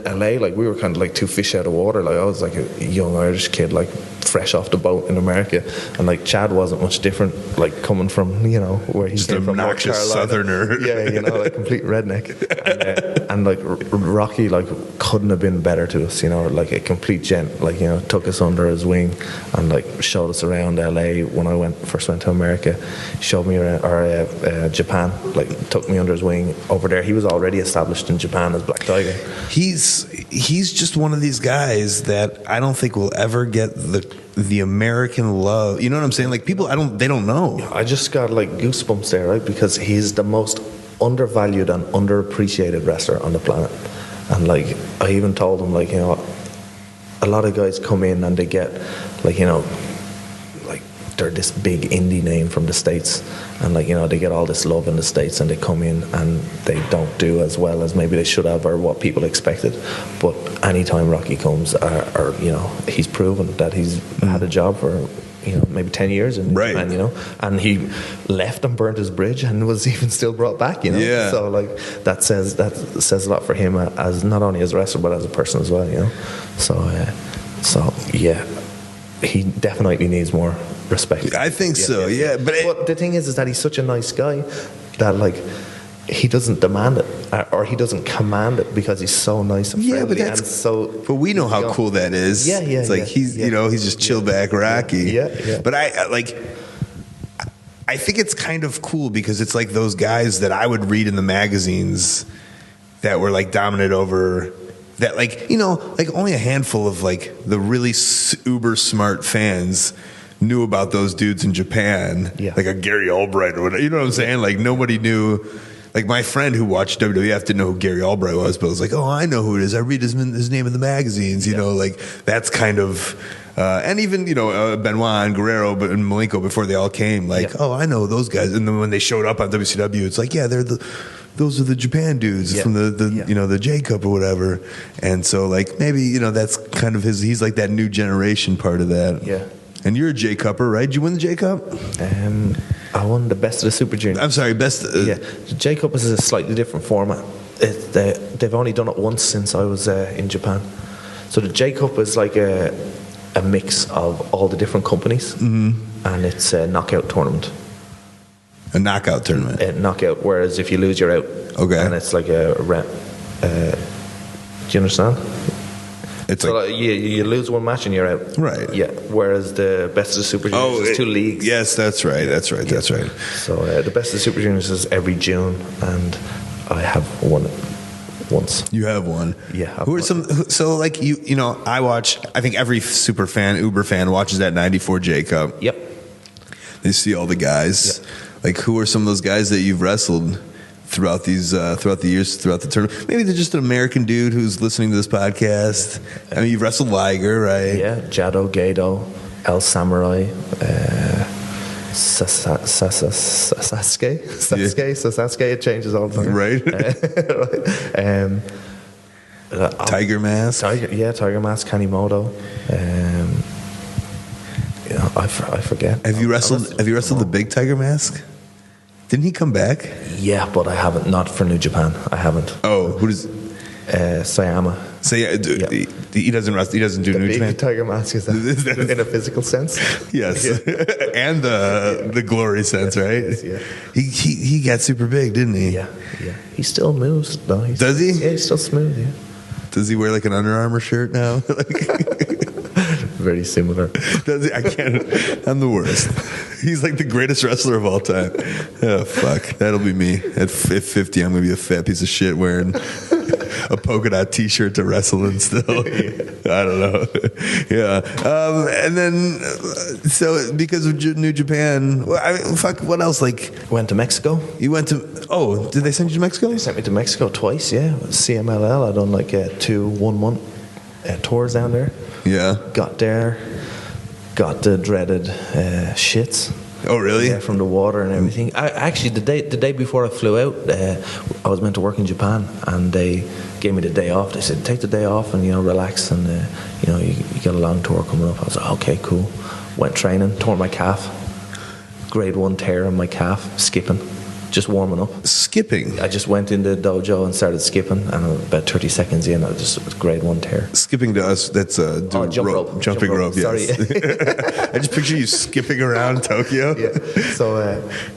Speaker 3: LA, like we were kind of like two fish out of water. Like I was like a young Irish kid, like fresh off the boat in America, and like Chad wasn't much different, like coming from where he
Speaker 4: just
Speaker 3: came from, North
Speaker 4: obnoxious
Speaker 3: Carolina.
Speaker 4: Southerner.
Speaker 3: Yeah, like complete redneck. And like Rocky, like couldn't have been better to us, like a complete gent. Like took us under his wing and like showed us around LA. When I first went to America, showed me around Japan. Like took me under his wing over there. He was already established in Japan as Black Tiger.
Speaker 4: He's just one of these guys that I don't think will ever get the American love. You know what I'm saying? Like people, they don't know.
Speaker 3: I just got like goosebumps there, right? Because he's the most undervalued and underappreciated wrestler on the planet. And like I even told him, like a lot of guys come in and they get like like they're this big indie name from the States, and like they get all this love in the States, and they come in and they don't do as well as maybe they should have or what people expected. But anytime Rocky comes, or he's proven that he's had a job for maybe 10 years in Japan, and he left and burnt his bridge and was even still brought back,
Speaker 4: Yeah.
Speaker 3: So like that says a lot for him as not only as a wrestler but as a person as well, So yeah, he definitely needs more respect.
Speaker 4: I think so. Yeah.
Speaker 3: But the thing is that he's such a nice guy that like he doesn't demand it or he doesn't command it because he's so nice and friendly.
Speaker 4: But we know how cool that is.
Speaker 3: Yeah.
Speaker 4: It's like he's he's just chill back Rocky.
Speaker 3: Yeah.
Speaker 4: But I think it's kind of cool because it's like those guys that I would read in the magazines that were like dominant over that, like like only a handful of like the really uber smart fans knew about those dudes in Japan, like a Gary Albright or whatever. You know what I'm saying? Like nobody knew. Like my friend who watched WWF didn't know who Gary Albright was, but was like, oh, I know who it is. I read his name in the magazines. Like that's kind of, and even Benoit and Guerrero and Malenko before they all came. Like, oh, I know those guys. And then when they showed up on WCW, it's like, yeah, those are the Japan dudes from the J Cup or whatever. And so like maybe that's kind of he's like that new generation part of that.
Speaker 3: Yeah.
Speaker 4: And you're a J Cupper, right? Did you win the J Cup?
Speaker 3: I won the Best of the Super Juniors.
Speaker 4: I'm sorry, best.
Speaker 3: The J Cup is a slightly different format. They've only done it once since I was in Japan. So the J Cup is like a mix of all the different companies, and it's a knockout tournament.
Speaker 4: A knockout tournament.
Speaker 3: A knockout. Whereas if you lose, you're out.
Speaker 4: Okay.
Speaker 3: And it's like a rep. Do you understand?
Speaker 4: It's
Speaker 3: so like you lose one match and you're out.
Speaker 4: Right.
Speaker 3: Yeah. Whereas the Best of the Super Juniors is 2 leagues.
Speaker 4: Yes, that's right. That's right. That's right.
Speaker 3: So the Best of the Super Juniors is every June, and I have won it once.
Speaker 4: You have one.
Speaker 3: Yeah.
Speaker 4: Who are some? So like I watch. I think every super fan, Uber fan, watches that '94 J Cup.
Speaker 3: Yep.
Speaker 4: They see all the guys.
Speaker 3: Yep.
Speaker 4: Like who are some of those guys that you've wrestled throughout the years, throughout the tournament? Maybe they're just an American dude who's listening to this podcast. I mean, you've wrestled Liger, right?
Speaker 3: Yeah, Jado, Gato, El Samurai, Sasuke. It changes all the time.
Speaker 4: Right. Tiger Mask.
Speaker 3: Tiger Mask, Kanimoto. I forget.
Speaker 4: Have you wrestled the big Tiger Mask? Didn't he come back?
Speaker 3: Yeah, but I haven't. Not for New Japan. I haven't.
Speaker 4: Oh, who does?
Speaker 3: Sayama.
Speaker 4: So he doesn't wrestle. He doesn't do
Speaker 3: The
Speaker 4: New
Speaker 3: big
Speaker 4: Japan.
Speaker 3: tiger mask, is that in a physical sense?
Speaker 4: Yes, and the glory sense, right?
Speaker 3: Yeah.
Speaker 4: He got super big, didn't he?
Speaker 3: Yeah. He still moves, though.
Speaker 4: Does he?
Speaker 3: Yeah, he's still smooth. Yeah.
Speaker 4: Does he wear like an Under Armour shirt now?
Speaker 3: Very similar.
Speaker 4: Does he? I can't. I'm the worst. He's like the greatest wrestler of all time. Oh fuck, that'll be me at 50. I'm gonna be a fat piece of shit wearing a polka dot T-shirt to wrestle in still. I don't know. Yeah. And then, so because of New Japan, fuck, what else? Like,
Speaker 3: Went to Mexico.
Speaker 4: you went to, did they send you to Mexico?
Speaker 3: They sent me to Mexico twice, yeah. CMLL. I done like 2 1-month tours down there.
Speaker 4: Yeah.
Speaker 3: Got there, got the dreaded shits.
Speaker 4: Oh, really?
Speaker 3: Yeah, from the water and everything. I actually, the day before I flew out, I was meant to work in Japan, and they gave me the day off. They said, take the day off and, relax, and, you got a long tour coming up. I was like, okay, cool. Went training, tore my calf. Grade 1 tear in my calf, skipping, just warming up.
Speaker 4: Skipping?
Speaker 3: I just went into the dojo and started skipping, and about 30 seconds in, it was grade 1 tear.
Speaker 4: Skipping to us, that's
Speaker 3: jump rope.
Speaker 4: Jumping rope, yes.
Speaker 3: Sorry.
Speaker 4: I just picture you skipping around Tokyo.
Speaker 3: Yeah.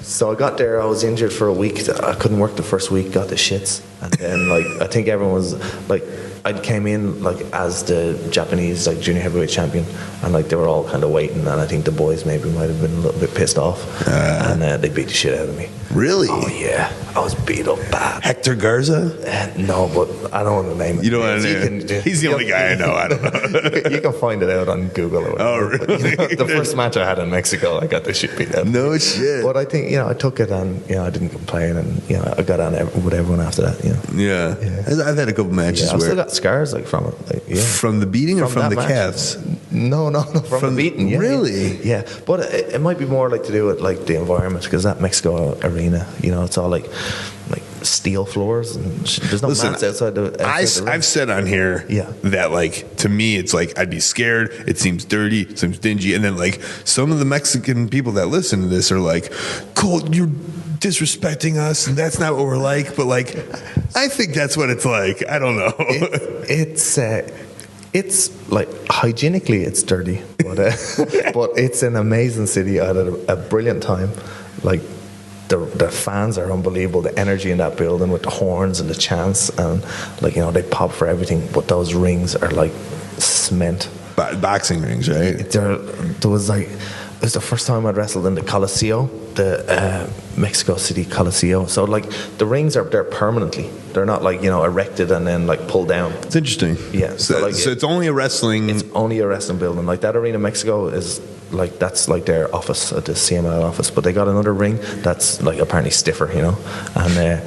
Speaker 3: So I got there. I was injured for a week. I couldn't work the first week. Got the shits, and then I think everyone was like, I came in as the Japanese junior heavyweight champion, and they were all kind of waiting, and I think the boys maybe might have been a little bit pissed off, and they beat the shit out of me.
Speaker 4: Really?
Speaker 3: Oh yeah, I was beat up bad.
Speaker 4: Hector Garza?
Speaker 3: No, but I don't want to name it.
Speaker 4: You don't want to name it? He's the only guy I know. I don't know.
Speaker 3: You can find it out on Google or whatever.
Speaker 4: Oh, really?
Speaker 3: The first match I had in Mexico, I got the shit beat out.
Speaker 4: No shit.
Speaker 3: But I think, I took it, and, I didn't complain, and, I got on with everyone after that,
Speaker 4: Yeah. I've had a couple matches
Speaker 3: I've
Speaker 4: where...
Speaker 3: still got scars, from it.
Speaker 4: From the beating or from the
Speaker 3: that match.
Speaker 4: calves?
Speaker 3: No, from the beating, yeah.
Speaker 4: Really?
Speaker 3: Yeah. But it might be more to do with, the environment, because that Mexico arena, it's all, steel floors, and there's no mats outside the ring.
Speaker 4: I've said on here that to me it's I'd be scared. It seems dirty, it seems dingy, and then some of the Mexican people that listen to this are like, Colt, you're disrespecting us, and that's not what we're like. But I think that's what it's like. I don't know.
Speaker 3: It's hygienically it's dirty, but but it's an amazing city. I had a brilliant time. The fans are unbelievable. The energy in that building with the horns and the chants, and they pop for everything. But those rings are cement.
Speaker 4: Boxing rings, right?
Speaker 3: There was it was the first time I'd wrestled in the Coliseo, the Mexico City Coliseo. So the rings are there permanently. They're not erected and then pulled down.
Speaker 4: It's interesting.
Speaker 3: Yeah.
Speaker 4: So it's only a wrestling.
Speaker 3: It's only a wrestling building. That arena in Mexico is that's their office, the CML office. But they got another ring that's apparently stiffer, And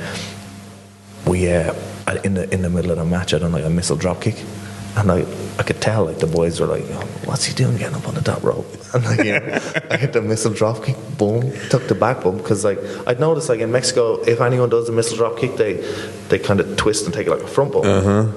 Speaker 3: we in the middle of the match, I done a missile drop kick. And I could tell the boys were what's he doing getting up on the top rope? And I hit the missile drop kick, boom, took the back bump, because I'd noticed in Mexico, if anyone does a missile drop kick, they kind of twist and take it like a front bump.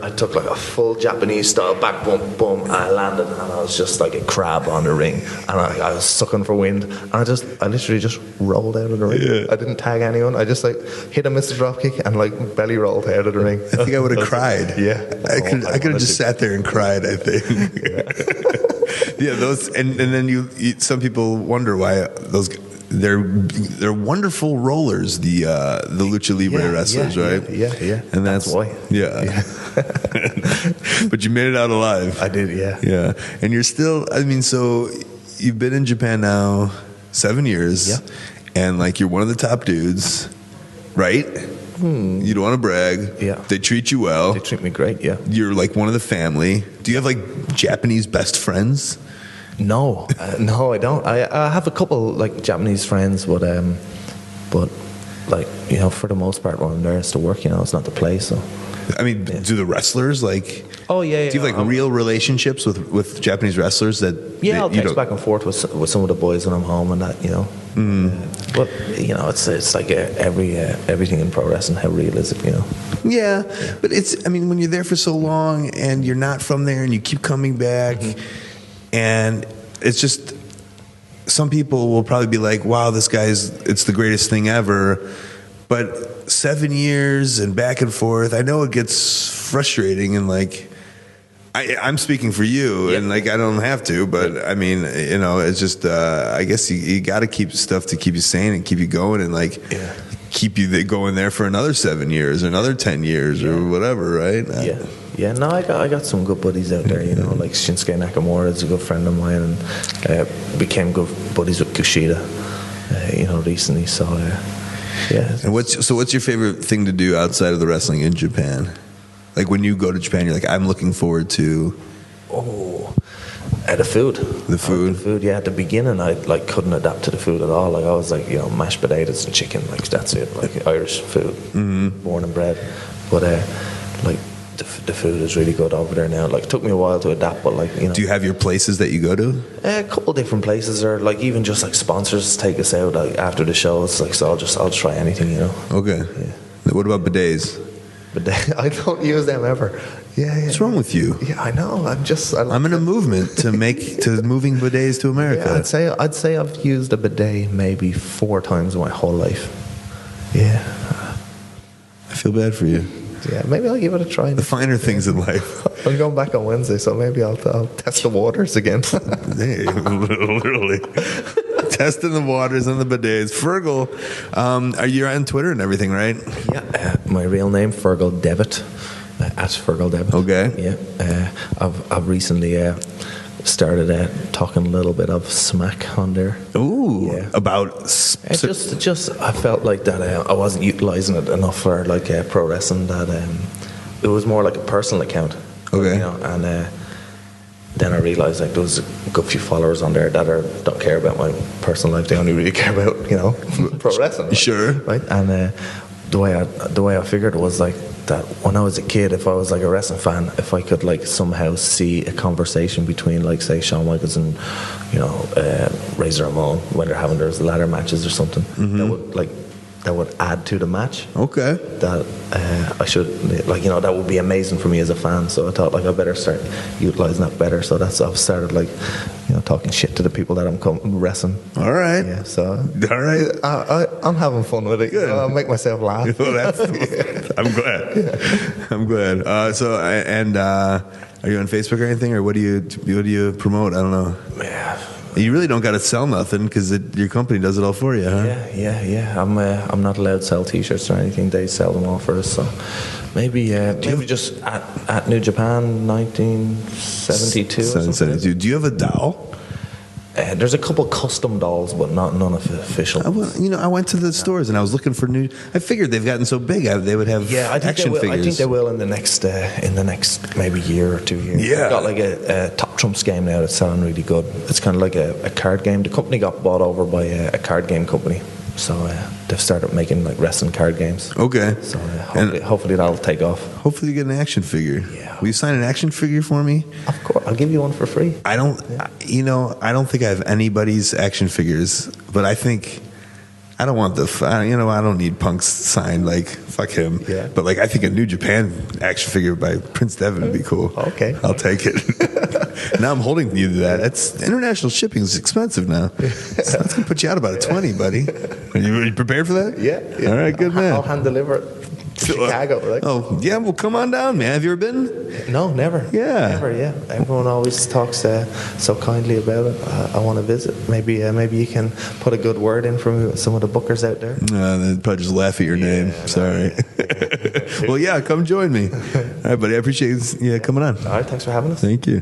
Speaker 3: I took a full Japanese style back bump, boom, and I landed, and I was just like a crab on the ring, and I was sucking for wind, and I literally just rolled out of the ring. Yeah. I didn't tag anyone. I just hit a missile drop kick and belly rolled out of the ring.
Speaker 4: I think I would have cried.
Speaker 3: Yeah,
Speaker 4: I could have just sat there and cried, I think. Yeah, those, and then you some people wonder why those, they're wonderful rollers, the lucha libre wrestlers, right?
Speaker 3: Yeah.
Speaker 4: And that's why. Yeah. But you made it out alive.
Speaker 3: I did, yeah.
Speaker 4: Yeah. And you're still, so you've been in Japan now 7 years.
Speaker 3: Yeah.
Speaker 4: And you're one of the top dudes, right? You don't want to brag.
Speaker 3: Yeah.
Speaker 4: They treat you well.
Speaker 3: They treat me great, yeah.
Speaker 4: You're one of the family. Do you have Japanese best friends?
Speaker 3: No, I don't. I have a couple Japanese friends, but for the most part when I'm there it's to work. It's not to play. So,
Speaker 4: do the wrestlers
Speaker 3: Oh yeah.
Speaker 4: Do you have real relationships with Japanese wrestlers that?
Speaker 3: Yeah, I'll text back and forth with some of the boys when I'm home and that. But it's everything in pro wrestling. How real is it?
Speaker 4: Yeah, but it's when you're there for so long and you're not from there and you keep coming back, and it's just some people will probably be like, wow, it's the greatest thing ever. But 7 years and back and forth, I know it gets frustrating, and like, I'm speaking for you, and like, I don't have to, but I mean, it's just, I guess you got to keep stuff to keep you sane and keep you going, and like, keep you going there for another 7 years or another 10 years or whatever, right?
Speaker 3: Yeah. No, I got some good buddies out there, like Shinsuke Nakamura is a good friend of mine, and became good buddies with Kushida, recently. So, yeah.
Speaker 4: And what's your favorite thing to do outside of the wrestling in Japan? Like when you go to Japan, you're like, I'm looking forward to.
Speaker 3: The food.
Speaker 4: The food,
Speaker 3: yeah. At the beginning, I like couldn't adapt to the food at all. Like I was like, mashed potatoes and chicken, like that's it, like Irish food, born and bred. But like the food is really good over there now. Like it took me a while to adapt, but like
Speaker 4: Do you have your places that you go to?
Speaker 3: A couple different places, or like even just like sponsors take us out like, after the shows. Like so, I'll try anything,
Speaker 4: Okay. Yeah. What about bidets?
Speaker 3: I don't use them ever. Yeah.
Speaker 4: What's wrong with you?
Speaker 3: Yeah, I know. I'm
Speaker 4: in a movement to moving bidets to America.
Speaker 3: Yeah, I'd say I've used a bidet maybe 4 times in my whole life. Yeah.
Speaker 4: I feel bad for you.
Speaker 3: Yeah, maybe I'll give it a try.
Speaker 4: The finer things in life.
Speaker 3: I'm going back on Wednesday, so maybe I'll test the waters again.
Speaker 4: Hey, literally. Testing the waters and the bidets. Fergal, are you on Twitter and everything, right?
Speaker 3: Yeah, my real name, Fergal Devitt, at Fergal Devitt.
Speaker 4: Okay.
Speaker 3: Yeah, I've recently started talking a little bit of smack on there.
Speaker 4: Ooh,
Speaker 3: yeah.
Speaker 4: About
Speaker 3: just I felt like that I wasn't utilizing it enough for like pro wrestling. That it was more like a personal account.
Speaker 4: Okay.
Speaker 3: And then I realized like there was a good few followers on there that don't care about my personal life. They only really care about pro wrestling. Like,
Speaker 4: sure.
Speaker 3: Right. And the way I figured it was like that when I was a kid, if I was like a wrestling fan, if I could like somehow see a conversation between like say Shawn Michaels and Razor Ramon when they're having their ladder matches or something, that would add to the match.
Speaker 4: Okay.
Speaker 3: That I should that would be amazing for me as a fan. So I thought like I better start utilizing that better. So I've started like talking shit to the people that I'm wrestling.
Speaker 4: All right.
Speaker 3: Yeah. So
Speaker 4: all right.
Speaker 3: I'm having fun with it.
Speaker 4: Good.
Speaker 3: I'll make myself laugh.
Speaker 4: Well, I'm glad. Yeah. I'm glad. Are you on Facebook or anything, or what do you promote? I don't know.
Speaker 3: Yeah.
Speaker 4: You really don't got to sell nothing because your company does it all for you, huh?
Speaker 3: Yeah. I'm not allowed to sell T-shirts or anything. They sell them all for us. So maybe just at New Japan 1972.
Speaker 4: 772. Do you have a doll?
Speaker 3: There's a couple custom dolls, but none of the official.
Speaker 4: I went to the stores and I was looking for new. I figured they've gotten so big, they would have action figures.
Speaker 3: I think they will in the next maybe year or 2 years.
Speaker 4: Yeah,
Speaker 3: they've got like a Top Trumps game now that's selling really good. It's kind of like a card game. The company got bought over by a card game company, so they've started making like wrestling card games.
Speaker 4: Okay,
Speaker 3: so hopefully that'll take off.
Speaker 4: Hopefully you get an action figure.
Speaker 3: Yeah.
Speaker 4: Will you sign an action figure for me?
Speaker 3: Of course, I'll give you one for free.
Speaker 4: I don't think I have anybody's action figures, but I think I don't want I don't need Punk's signed. Like fuck him.
Speaker 3: Yeah.
Speaker 4: But like I think a New Japan action figure by Prince Devitt would be cool.
Speaker 3: Okay,
Speaker 4: I'll take it. Now I'm holding you to that. That's international shipping is expensive now. So that's gonna put you out about a 20, buddy. Are you prepared for that?
Speaker 3: Yeah.
Speaker 4: All right, good man.
Speaker 3: I'll hand deliver it. Chicago, like.
Speaker 4: Oh yeah, well come on down, man. Have you ever been?
Speaker 3: No, never.
Speaker 4: Yeah,
Speaker 3: never. Yeah, everyone always talks so kindly about it. I want to visit. Maybe you can put a good word in for some of the bookers out there.
Speaker 4: No, they'd probably just laugh at your name. Sorry. Well, yeah, come join me. All right, buddy. I appreciate you coming on.
Speaker 3: All right, thanks for having us.
Speaker 4: Thank you.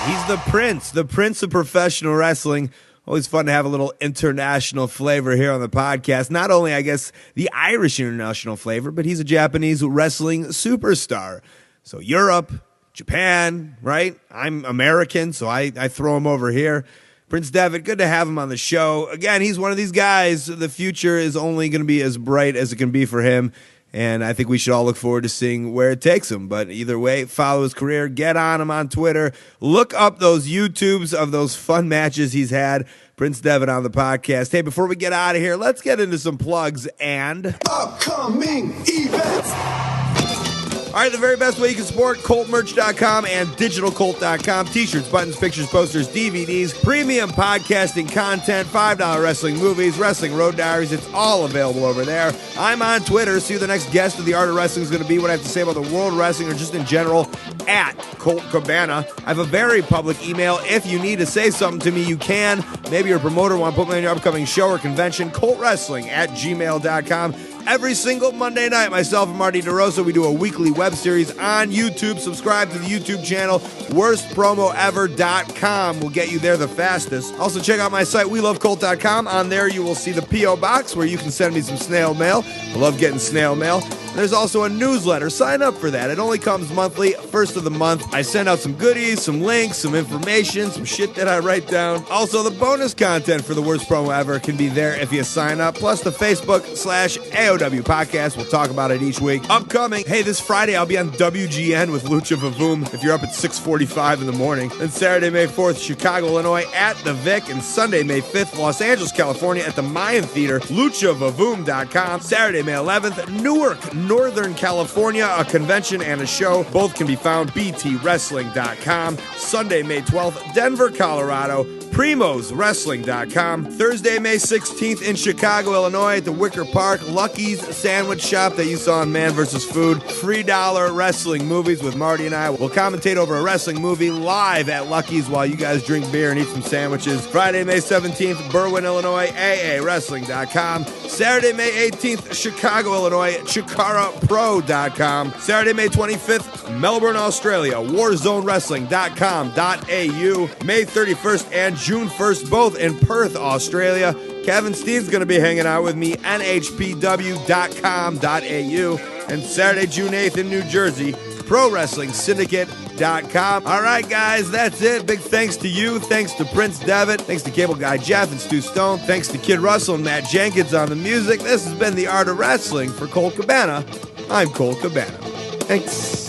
Speaker 2: He's the prince of professional wrestling. Always fun to have a little international flavor here on the podcast. Not only, I guess, the Irish international flavor, but he's a Japanese wrestling superstar. So Europe, Japan, right? I'm American, so I throw him over here. Prince Devitt, good to have him on the show. Again, he's one of these guys. The future is only going to be as bright as it can be for him. And I think we should all look forward to seeing where it takes him. But either way, follow his career, get on him on Twitter, look up those YouTubes of those fun matches he's had. Prince Devitt on the podcast. Hey, before we get out of here, let's get into some plugs and
Speaker 1: upcoming events.
Speaker 2: All right, the very best way you can support ColtMerch.com and DigitalColt.com. T-shirts, buttons, pictures, posters, DVDs, premium podcasting content, $5 wrestling movies, wrestling road diaries. It's all available over there. I'm on Twitter. See who the next guest of the Art of Wrestling is going to be, what I have to say about the world of wrestling or just in general, at Colt Cabana. I have a very public email. If you need to say something to me, you can. Maybe you're a promoter, want to put me on your upcoming show or convention, ColtWrestling@gmail.com. Every single Monday night, myself and Marty DeRosa, we do a weekly web series on YouTube. Subscribe to the YouTube channel, worstpromoever.com will get you there the fastest. Also, check out my site, WeLoveColt.com. On there, you will see the P.O. Box where you can send me some snail mail. I love getting snail mail. There's also a newsletter. Sign up for that. It only comes monthly, first of the month. I send out some goodies, some links, some information, some shit that I write down. Also, the bonus content for the Worst Promo Ever can be there if you sign up. Plus, the Facebook/AOW podcast. We'll talk about it each week. Upcoming, hey, this Friday, I'll be on WGN with Lucha Vavoom if you're up at 6:45 in the morning. Then Saturday, May 4th, Chicago, Illinois at the Vic. And Sunday, May 5th, Los Angeles, California at the Mayan Theater, luchavavoom.com. Saturday, May 11th, Newark, Northern California, a convention and a show. Both can be found btwrestling.com. Sunday, May 12th, Denver, Colorado, primoswrestling.com. Thursday, May 16th in Chicago, Illinois at the Wicker Park, Lucky's Sandwich Shop that you saw in Man vs. Food. $3 wrestling movies with Marty and I. We'll commentate over a wrestling movie live at Lucky's while you guys drink beer and eat some sandwiches. Friday, May 17th, Berwyn, Illinois, aawrestling.com. Saturday, May 18th, Chicago, Illinois, chikarapro.com. Saturday, May 25th, Melbourne, Australia, warzonewrestling.com.au. May 31st and June 1st, both in Perth, Australia. Kevin Steen's going to be hanging out with me, nhpw.com.au. And Saturday, June 8th in New Jersey, ProWrestlingSyndicate.com. All right, guys, that's it. Big thanks to you. Thanks to Prince Devitt. Thanks to Cable Guy Jeff and Stu Stone. Thanks to Kid Russell and Matt Jenkins on the music. This has been The Art of Wrestling. For Colt Cabana, I'm Colt Cabana. Thanks.